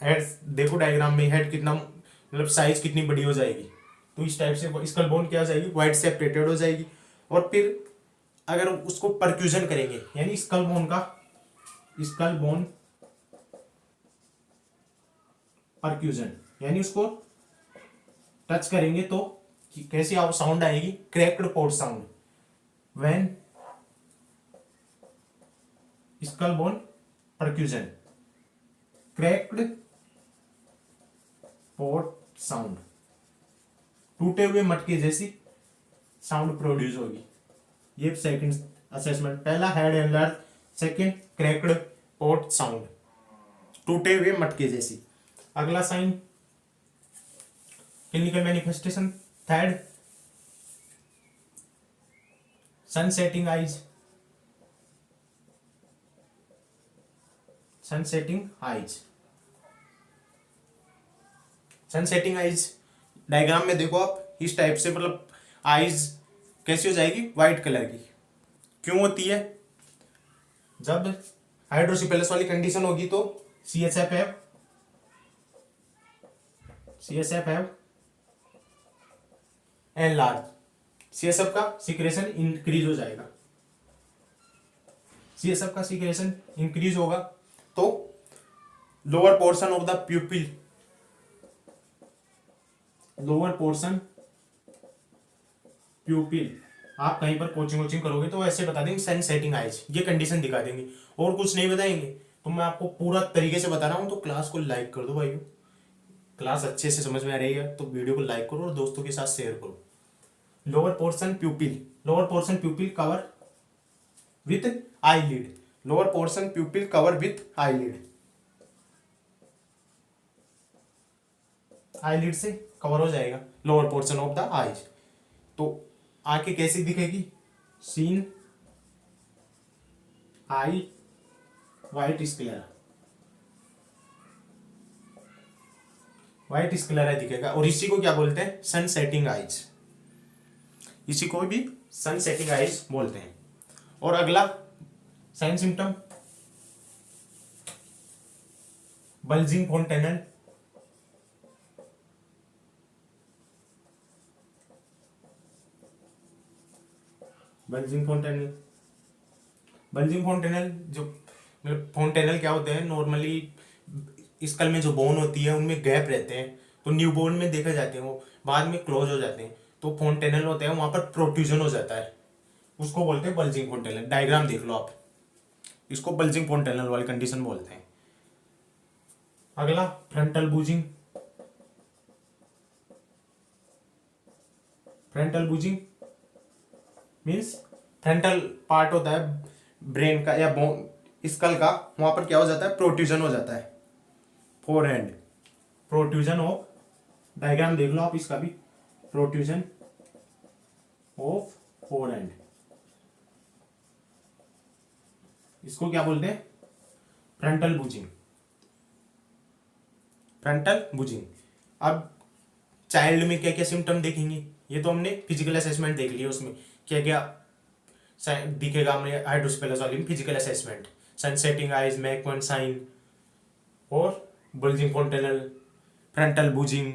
हेड देखो डायग्राम में, हेड कितना मतलब साइज कितनी बड़ी हो जाएगी, तो इस टाइप से स्कल बोन क्या हो जाएगी, वाइड सेपरेटेड हो जाएगी। और फिर अगर उसको परक्यूजन करेंगे, यानी स्कल बोन का, स्कल बोन परक्यूजन, यानी उसको टच करेंगे तो कैसी साउंड आएगी, cracked port sound. When skull bone percussion, cracked port sound, टूटे हुए मटके जैसी साउंड प्रोड्यूस होगी। ये सेकंड असेसमेंट, पहला head enlarge, second cracked port sound, टूटे हुए मटके जैसी। अगला साइन क्लिनिकल मैनिफेस्टेशन, थर्ड सन सेटिंग आइज, सन सेटिंग आइज, सन सेटिंग आइज डायग्राम में देखो आप, इस टाइप से मतलब आइज कैसी हो जाएगी, व्हाइट कलर की। क्यों होती है, जब हाइड्रोसिपेलस वाली कंडीशन होगी तो CSF हैव एनलार्ज, CSF का सिक्रेशन इंक्रीज हो जाएगा। CSF का सिक्रेशन इंक्रीज होगा तो lower portion of the प्यूपिल, lower portion प्यूपिल, आप कहीं पर कोचिंग करोगे तो ऐसे बता देंगे सन सेटिंग आइज, ये कंडीशन दिखा देंगे और कुछ नहीं बताएंगे। तो मैं आपको पूरा तरीके से बता रहा हूं, तो क्लास को लाइक कर दो भाइयों। क्लास अच्छे से समझ में आ रही है तो वीडियो को लाइक करो और दोस्तों के साथ शेयर करो। Lower portion प्यूपिल, lower portion प्यूपिल cover with eyelid, lower portion प्यूपिल cover with eyelid, eyelid से कवर हो जाएगा lower portion of the eyes. तो आंखें कैसी दिखेगी, सीन आई वाइट स्क्लेरा, वाइट स्क्लेरा दिखेगा। और इसी को क्या बोलते हैं, सन सेटिंग आइज, इसी को भी सन सेटिंग आइज बोलते हैं। और अगला sign symptom, bulging fontanelle, bulging fontanelle, bulging fontanelle जो मतलब फोंटेनल क्या होते हैं, नॉर्मली स्कल में जो बोन होती है उनमें गैप रहते हैं, तो न्यू बोन में देखे जाते हैं, वो बाद में क्लोज हो जाते हैं, तो फोंटेनल होते हैं, वहां पर प्रोट्रूजन हो जाता है, उसको बोलते हैं बल्जिंग फोंटेनल। डायग्राम देख लो आप, इसको बल्जिंग फोंटेनल वाली कंडीशन बोलते हैं। अगला frontal बूजिंग, frontal बूजिंग means frontal part होता है ब्रेन का या बोन स्कल का, वहां पर क्या हो जाता है, प्रोट्रूजन हो जाता है। फोरहेंड, प्रोट्रूजन ऑफ, डायग्राम देख लो आप इसका भी, प्रोट्रूजन ऑफ फोरहेंड, इसको क्या बोलते हैं, फ्रंटल बूजिंग, फ्रंटल बूजिंग। अब चाइल्ड में क्या क्या सिम्टम देखेंगे, ये तो हमने फिजिकल असेसमेंट देख लिया, उसमें क्या क्या दिखेगा हमें हाइड्रोसिपेलस वाली में, physical assessment, sun setting eyes, Macewen sign और bulging fontanelle, frontal bossing,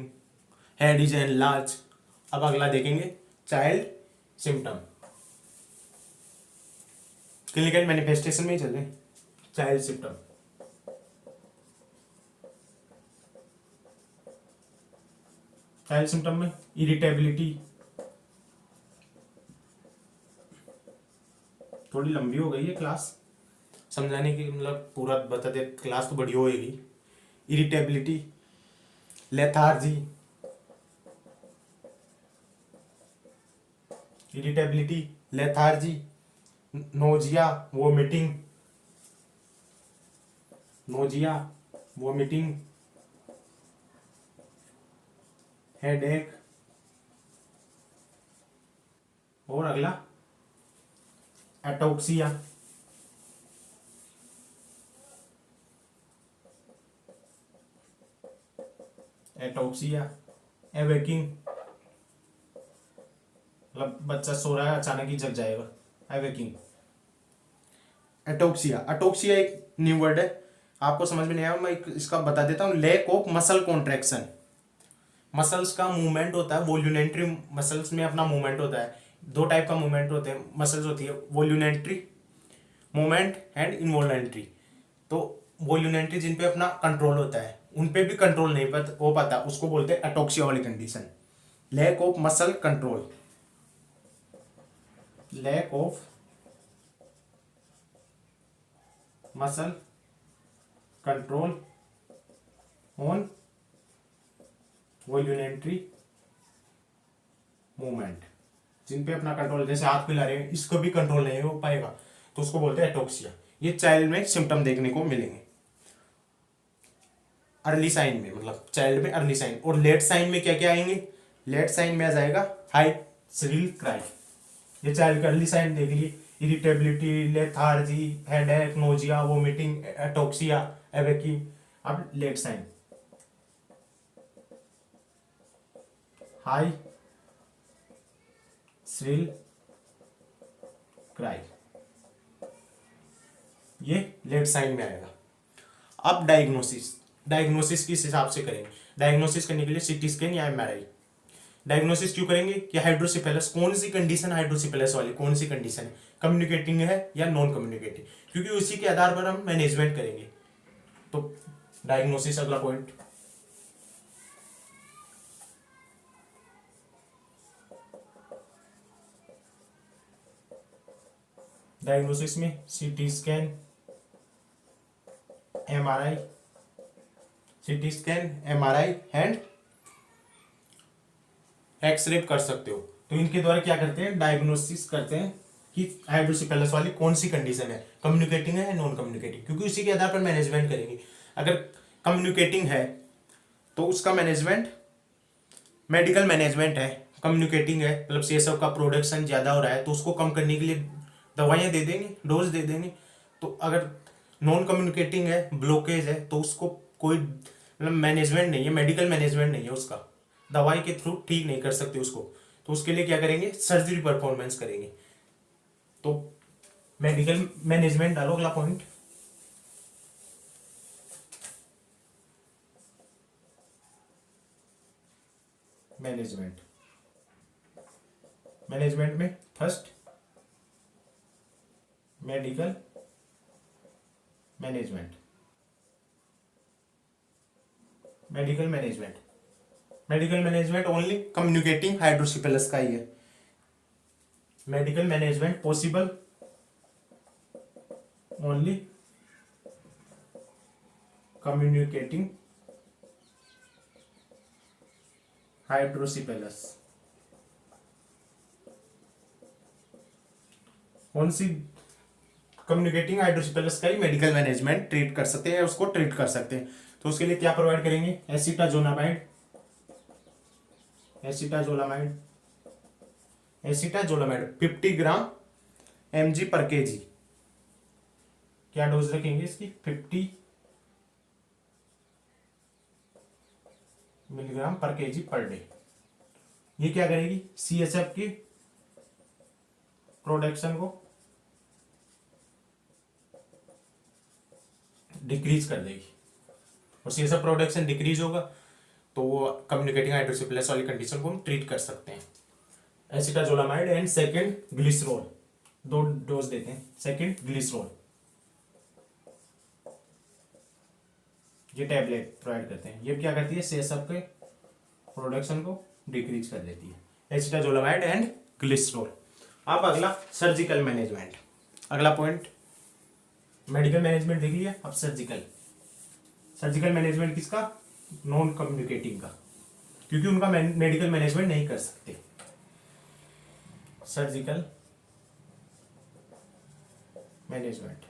head is enlarge. अब अगला देखेंगे चाइल्ड सिम्टम, क्लिनिकल मैनिफेस्टेशन में ही चल रहे हैं। चाइल्ड सिम्टम, चाइल्ड सिम्टम में इरिटेबिलिटी, थोड़ी लंबी हो गई है क्लास, समझाने की मतलब पूरा बताते क्लास तो बड़ी होएगी। Irritability, lethargy, irritability, lethargy, nausea, vomiting, nausea, vomiting, headache. और अगला एटोक्सिया, एटोक्सिया, एवेकिंग, मतलब बच्चा सो रहा है अचानक ही जग जाएगा, अवेकिंग। एटोक्सिया, अटोक्सिया एक न्यू वर्ड है, आपको समझ में नहीं आया, मैं इसका बता देता हूँ। Lack of muscle contraction, muscles का मूवमेंट होता है, वोल्यूनेंट्री मसल्स में अपना मूवमेंट होता है। दो टाइप का मूवमेंट होते हैं, मसल्स होती है, वोल्यूनेंट्री मूवमेंट एंड इनवोल्यूनेंट्री। तो वोल्यूनेंट्री जिन पे अपना कंट्रोल होता है, उन पे भी कंट्रोल नहीं हो पाता, उसको बोलते हैं एटोक्सिया वाली condition. Lack of muscle control, lack of muscle control on voluntary movement, जिन पे अपना कंट्रोल, जैसे हाथ मिला रहे हैं, इसको भी कंट्रोल नहीं हो पाएगा, तो उसको बोलते हैं एटोक्सिया। ये चाइल्ड में सिम्टम देखने को मिलेंगे, अर्ली साइन में, मतलब चाइल्ड में अर्ली साइन। और लेट साइन में क्या क्या आएंगे? लेट साइन में आ जाएगा हाई श्रील क्राई, ये चाइल्ड का अर्ली साइन देख लिए, irritability, lethargy, headache, nausea, vomiting, ataxia, awaking. अब late sign, high shrill cry, ये लेट साइन में आएगा। अब डायग्नोसिस, डायग्नोसिस किस हिसाब से करेंगे? डायग्नोसिस करने के लिए सीटी स्कैन या एमआरआई। डायग्नोसिस क्यों करेंगे कि हाइड्रोसिफेलस, कौन सी कंडीशन हाइड्रोसिफेलस वाली, कौन सी कंडीशन है, कम्युनिकेटिंग है या नॉन कम्युनिकेटिंग, क्योंकि उसी के आधार पर हम मैनेजमेंट करेंगे। तो डायग्नोसिस अगला पॉइंट। डायग्नोसिस में CT scan, MRI, CT scan, MRI and x-ray कर सकते हो। तो इनके द्वारा क्या करते हैं? डायग्नोसिस करते हैं कि हाइड्रोसिफेलस वाली कौन सी कंडीशन है, कम्युनिकेटिंग है या नॉन कम्युनिकेटिंग, क्योंकि उसी के आधार पर मैनेजमेंट करेंगे। अगर कम्युनिकेटिंग है तो उसका मैनेजमेंट मेडिकल मैनेजमेंट है, कम्युनिकेटिंग है मतलब सीएसएफ का प्रोडक्शन ज़्यादा हो रहा है तो उसको कम करने के लिए दवाइयाँ दे देंगे, डोज दे देंगे। तो अगर नॉन कम्युनिकेटिंग है, ब्लॉकेज है, तो उसको कोई मतलब मैनेजमेंट नहीं है, मेडिकल मैनेजमेंट नहीं है उसका, दवाई के थ्रू ठीक नहीं कर सकते उसको, तो उसके लिए क्या करेंगे? सर्जरी परफॉर्मेंस करेंगे। तो मेडिकल मैनेजमेंट डालो अगला पॉइंट। मैनेजमेंट, मैनेजमेंट में first medical management, medical management, medical management only communicating hydrocephalus का ही है। Medical management possible only communicating hydrocephalus. कौन सी? कम्युनिकेटिंग हाइड्रोसिफेलस का ही मेडिकल मैनेजमेंट ट्रीट कर सकते हैं, उसको ट्रीट कर सकते हैं। तो उसके लिए क्या प्रोवाइड करेंगे? एसिटाजोलामाइड, एसिटाजोलामाइड, एसिटाजोलामाइड 50 ग्राम mg पर kg। क्या डोज रखेंगे इसकी? 50 मिलीग्राम पर kg पर डे। ये क्या करेगी? सीएसएफ की प्रोडक्शन को डिक्रीज कर देगी, और सीएसएफ प्रोडक्शन डिक्रीज होगा तो वो कम्युनिकेटिंग हाइड्रोसिफेलस वाली कंडीशन को हम ट्रीट कर सकते हैं। एसिटाजोलामाइड एंड सेकंड ग्लिसरॉल, दो डोज देते हैं। सेकंड ग्लिसरॉल, ये टैबलेट प्रोवाइड करते हैं, ये क्या करती है? सीएसएफ के प्रोडक्शन को डिक्रीज कर देती है। Acetazolamide and glycerol. अब अगला सर्जिकल मैनेजमेंट, अगला पॉइंट। मेडिकल मैनेजमेंट देख लिया, अब सर्जिकल। सर्जिकल मैनेजमेंट किसका? नॉन कम्युनिकेटिंग का, क्योंकि उनका मेडिकल मैनेजमेंट नहीं कर सकते। सर्जिकल मैनेजमेंट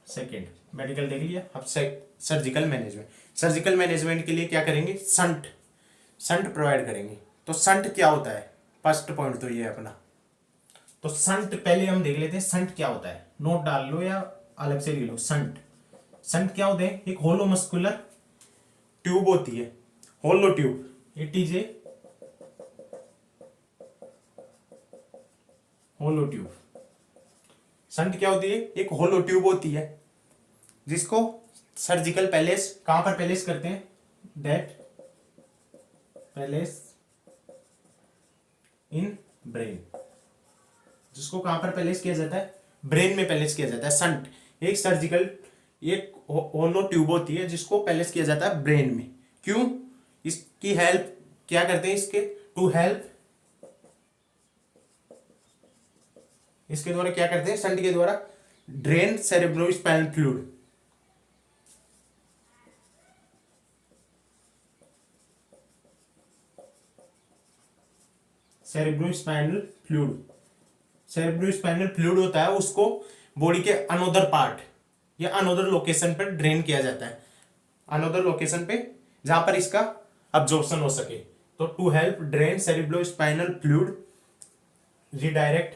सेकेंड, मेडिकल देख लिया, अब सर्जिकल मैनेजमेंट। सर्जिकल मैनेजमेंट के लिए क्या करेंगे? संट, संट प्रोवाइड करेंगे। तो संट क्या होता है? फर्स्ट पॉइंट तो ये है अपना। तो संट पहले हम देख लेते हैं, संट क्या होता है, नोट डाल लो या अलग से ले लो। संट, संट क्या होते हैं? एक होलो मस्कुलर ट्यूब होती है, hollow tube, it is a hollow tube. Shunt क्या होती है? एक होलो ट्यूब होती है जिसको सर्जिकल पैलेस कहां पर पैलेस करते हैं? That palace in brain. जिसको कहां पर पैलेस किया जाता है? ब्रेन में पैलेस किया जाता है। संट एक सर्जिकल एक होलो ट्यूब होती है जिसको पैलेस किया जाता है ब्रेन में। क्यों? इसकी हेल्प क्या करते हैं? टू हेल्प इसके द्वारा क्या करते हैं? संट के द्वारा drain cerebrospinal fluid. Cerebrospinal fluid, cerebrospinal fluid होता है, उसको बॉडी के अनोदर पार्ट या अनोदर लोकेशन पर ड्रेन किया जाता है, अनोदर लोकेशन पे जहां पर इसका अब्जॉर्प्शन हो सके। तो to help drain cerebrospinal fluid redirect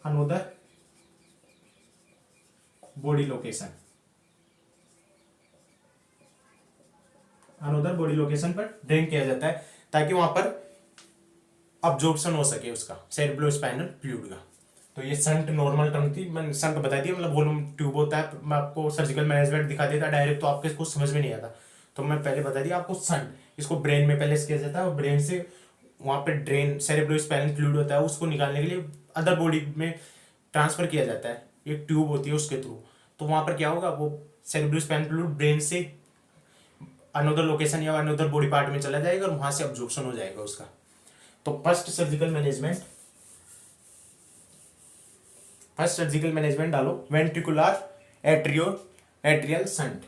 another body location, another body location पर ड्रेन किया जाता है ताकि वहां पर अब्जॉर्प्शन हो सके उसका सेरेब्रोस्पाइनल फ्लूइड का। तो ये संट नॉर्मल टर्म थी, मैंने संट बता दिया, मतलब वॉल्यूम ट्यूब होता है। मैं आपको सर्जिकल मैनेजमेंट दिखा देता डायरेक्ट तो आपके कुछ समझ में नहीं आता, तो मैं पहले बता दिया आपको संट। इसको ब्रेन में पैलेस किया जाता है और ब्रेन से वहां पे ड्रेन सेरेब्रोस्पाइनल फ्लूइड होता है, उसको निकालने के लिए अदर बॉडी में ट्रांसफर किया जाता है, एक ट्यूब होती है उसके थ्रू। तो वहां पर क्या होगा? वो सेरेब्रोस्पाइनल फ्लूइड ब्रेन से अनदर लोकेशन या अनदर बॉडी पार्ट में चला जाएगा और वहां से अब्जॉर्प्शन हो जाएगा उसका। तो फर्स्ट सर्जिकल मैनेजमेंट डालो, ventricular atrial shunt,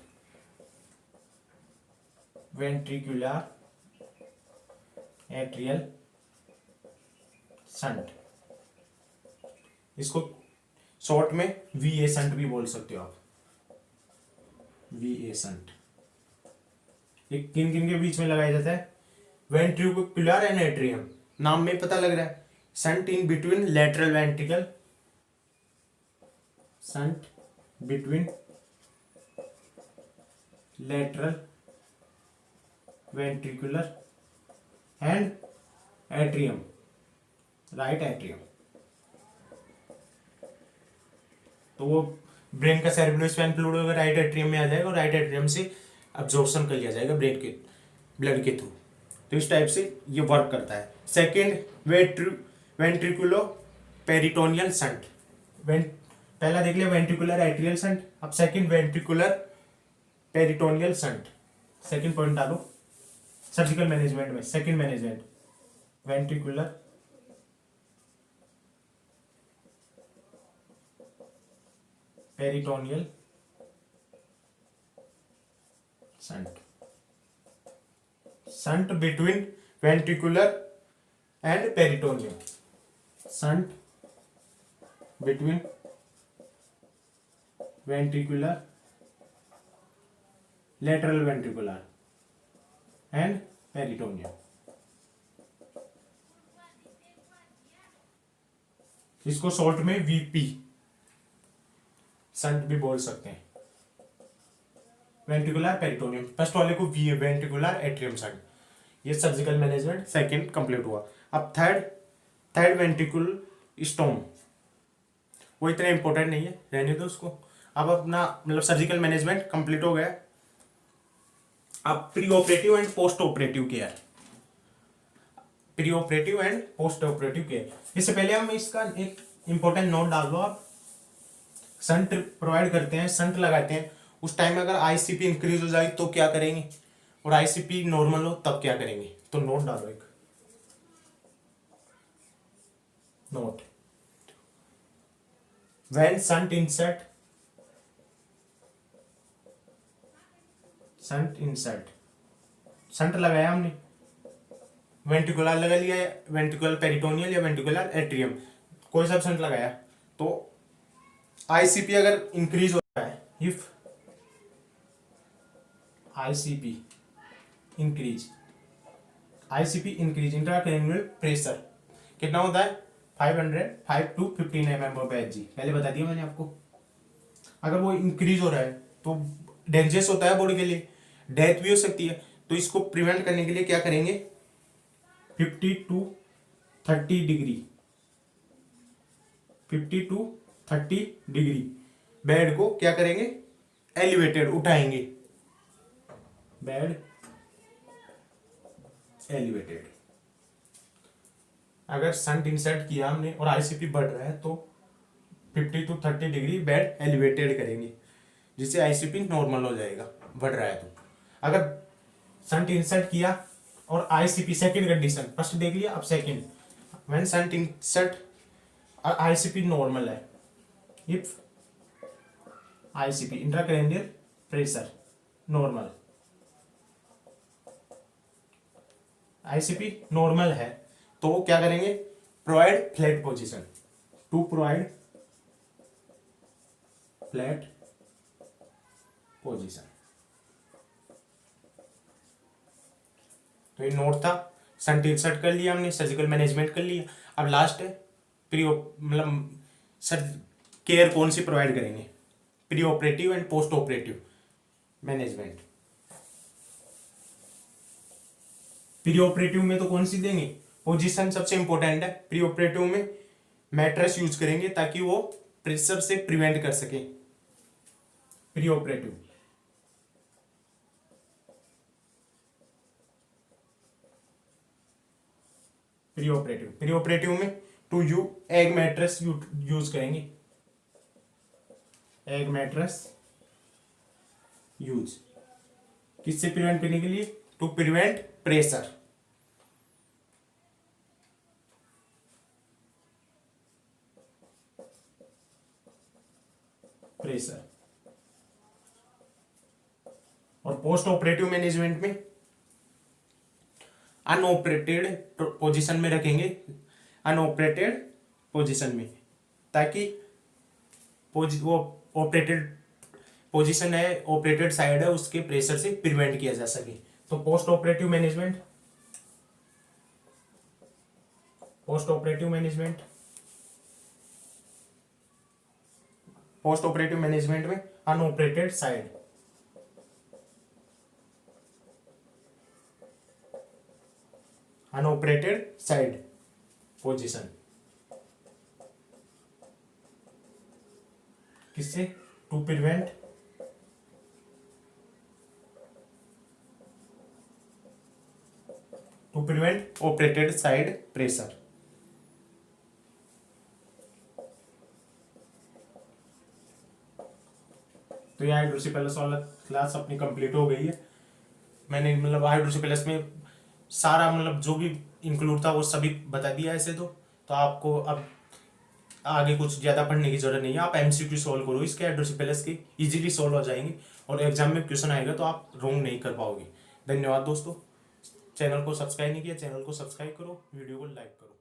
ventricular atrial shunt, इसको शॉर्ट में वीए संट भी बोल सकते हो आप, वीए संट। ये किन किन के बीच में लगाया जाता है? वेंट्रिकुलर एंड एट्रियम, नाम में पता लग रहा है। Shunt in between lateral ventricle, shunt between lateral ventricular and atrium, right atrium. तो वो ब्रेन का सेरेब्रोस्पाइनल फ्लूइड होगा, राइट एट्रियम में आ जाएगा और राइट एट्रियम से अब्जॉर्प्शन कर लिया जाएगा ब्रेन के ब्लड के थ्रू। तो इस टाइप से ये वर्क करता है। सेकेंड वेंट्रिकुलो पेरिटोनियल संट, पहला देख लिया वेंट्रिकुलर एट्रियल संट, अब second ventricular peritoneal shunt. Second point डालो सर्जिकल मैनेजमेंट में, second management ventricular peritoneal shunt, shunt between ventricular and peritoneum, shunt between ventricular lateral ventricular and peritoneum. इसको short में VP shunt भी बोल सकते हैं, ventricular peritoneum. First वाले को वी वेंट्रिकुलर एट्रियम संट। ये सर्जिकल मैनेजमेंट सेकंड कंप्लीट हुआ। अब थर्ड वेंट्रिकुल स्टोम, वो इतना इंपॉर्टेंट नहीं है, रहने दो उसको। अब अपना मतलब सर्जिकल मैनेजमेंट कंप्लीट हो गया। अब pre operative and post operative care, pre operative and post operative care. इससे पहले हम इसका एक इंपॉर्टेंट नोट डाल दो आप। संट प्रोवाइड करते हैं, संट लगाते हैं, उस टाइम में अगर आईसीपी इंक्रीज हो जाए तो क्या करेंगे, और आईसीपी नॉर्मल हो तब क्या करेंगे? तो नोट डालो एक note. When shunt insert, shunt लगाया हमने, वेंट्रिकुलर लगा लिया, वेंट्रिकुलर पेरिटोनियल या वेंट्रिकुलर एट्रियम, कोई सा संट लगाया, तो आईसीपी अगर इंक्रीज हो रहा है, if ICP increase intracranial pressure कितना होता है? 5 to 15 mm/Hg, पहले बता दिया मैंने आपको। अगर वो इंक्रीज हो रहा है तो डेंजरस होता है बॉडी के लिए, डेथ भी हो सकती है। तो इसको प्रिवेंट करने के लिए क्या करेंगे? 50 to 30 degree, 50 to 30 degree bed को क्या करेंगे, एलिवेटेड, उठाएंगे, बेड एलिवेटेड। अगर शंट इंसर्ट किया हमने और आईसीपी बढ़ रहा है तो 50 to 30 डिग्री बेड एलिवेटेड करेंगे, जिससे आईसीपी नॉर्मल हो जाएगा, बढ़ रहा है तो। अगर शंट इंसर्ट किया और आईसीपी, सेकंड कंडीशन, फर्स्ट देख लिया, अब second, when shunt insert ICP normal है, if ICP intracranial pressure normal, ICP normal है तो क्या करेंगे, provide flat position, to provide flat position. तो ये नोट था, शंट इंसर्ट कर लिया हमने, सर्जिकल मैनेजमेंट कर लिया। अब लास्ट है प्री, मतलब सर केयर कौन सी प्रोवाइड करेंगे, pre operative and post operative management. Pre operative में तो कौन सी देंगे, पोजीशन सबसे इंपॉर्टेंट है। प्री ऑपरेटिव में मैट्रेस यूज करेंगे ताकि वो प्रेशर से प्रिवेंट कर सके, प्री ऑपरेटिव। प्री ऑपरेटिव में to you egg mattress use करेंगे, एग मैट्रेस यूज किससे प्रिवेंट करने के लिए, टू प्रिवेंट प्रेशर। प्रेशर। और पोस्ट ऑपरेटिव मैनेजमेंट में अनऑपरेटेड पोजीशन में रखेंगे, अनऑपरेटेड पोजीशन में, ताकि वो ऑपरेटेड पोजीशन है, ऑपरेटेड साइड है, उसके प्रेशर से प्रिवेंट किया जा सके। तो post operative management, post operative management, post operative management में unoperated side, unoperated side position, किससे, to prevent operated side pressure. तो ये हाइड्रोसिपेलस वाला क्लास अपनी कंप्लीट हो गई है। मैंने मतलब हाइड्रोसिपेलस में सारा मतलब जो भी इंक्लूड था वो सभी बता दिया ऐसे। तो आपको अब आगे कुछ ज़्यादा पढ़ने की जरूरत नहीं है, आप एमसीक्यू सॉल्व करो इसके, हाइड्रोसिपेलस के इजीली सॉल्व हो जाएंगे और एग्जाम में क्वेश्चन आएगा तो आप रोंग नहीं कर पाओगे। धन्यवाद दोस्तों। चैनल को सब्सक्राइब नहीं किया, चैनल को सब्सक्राइब करो, वीडियो को लाइक करो।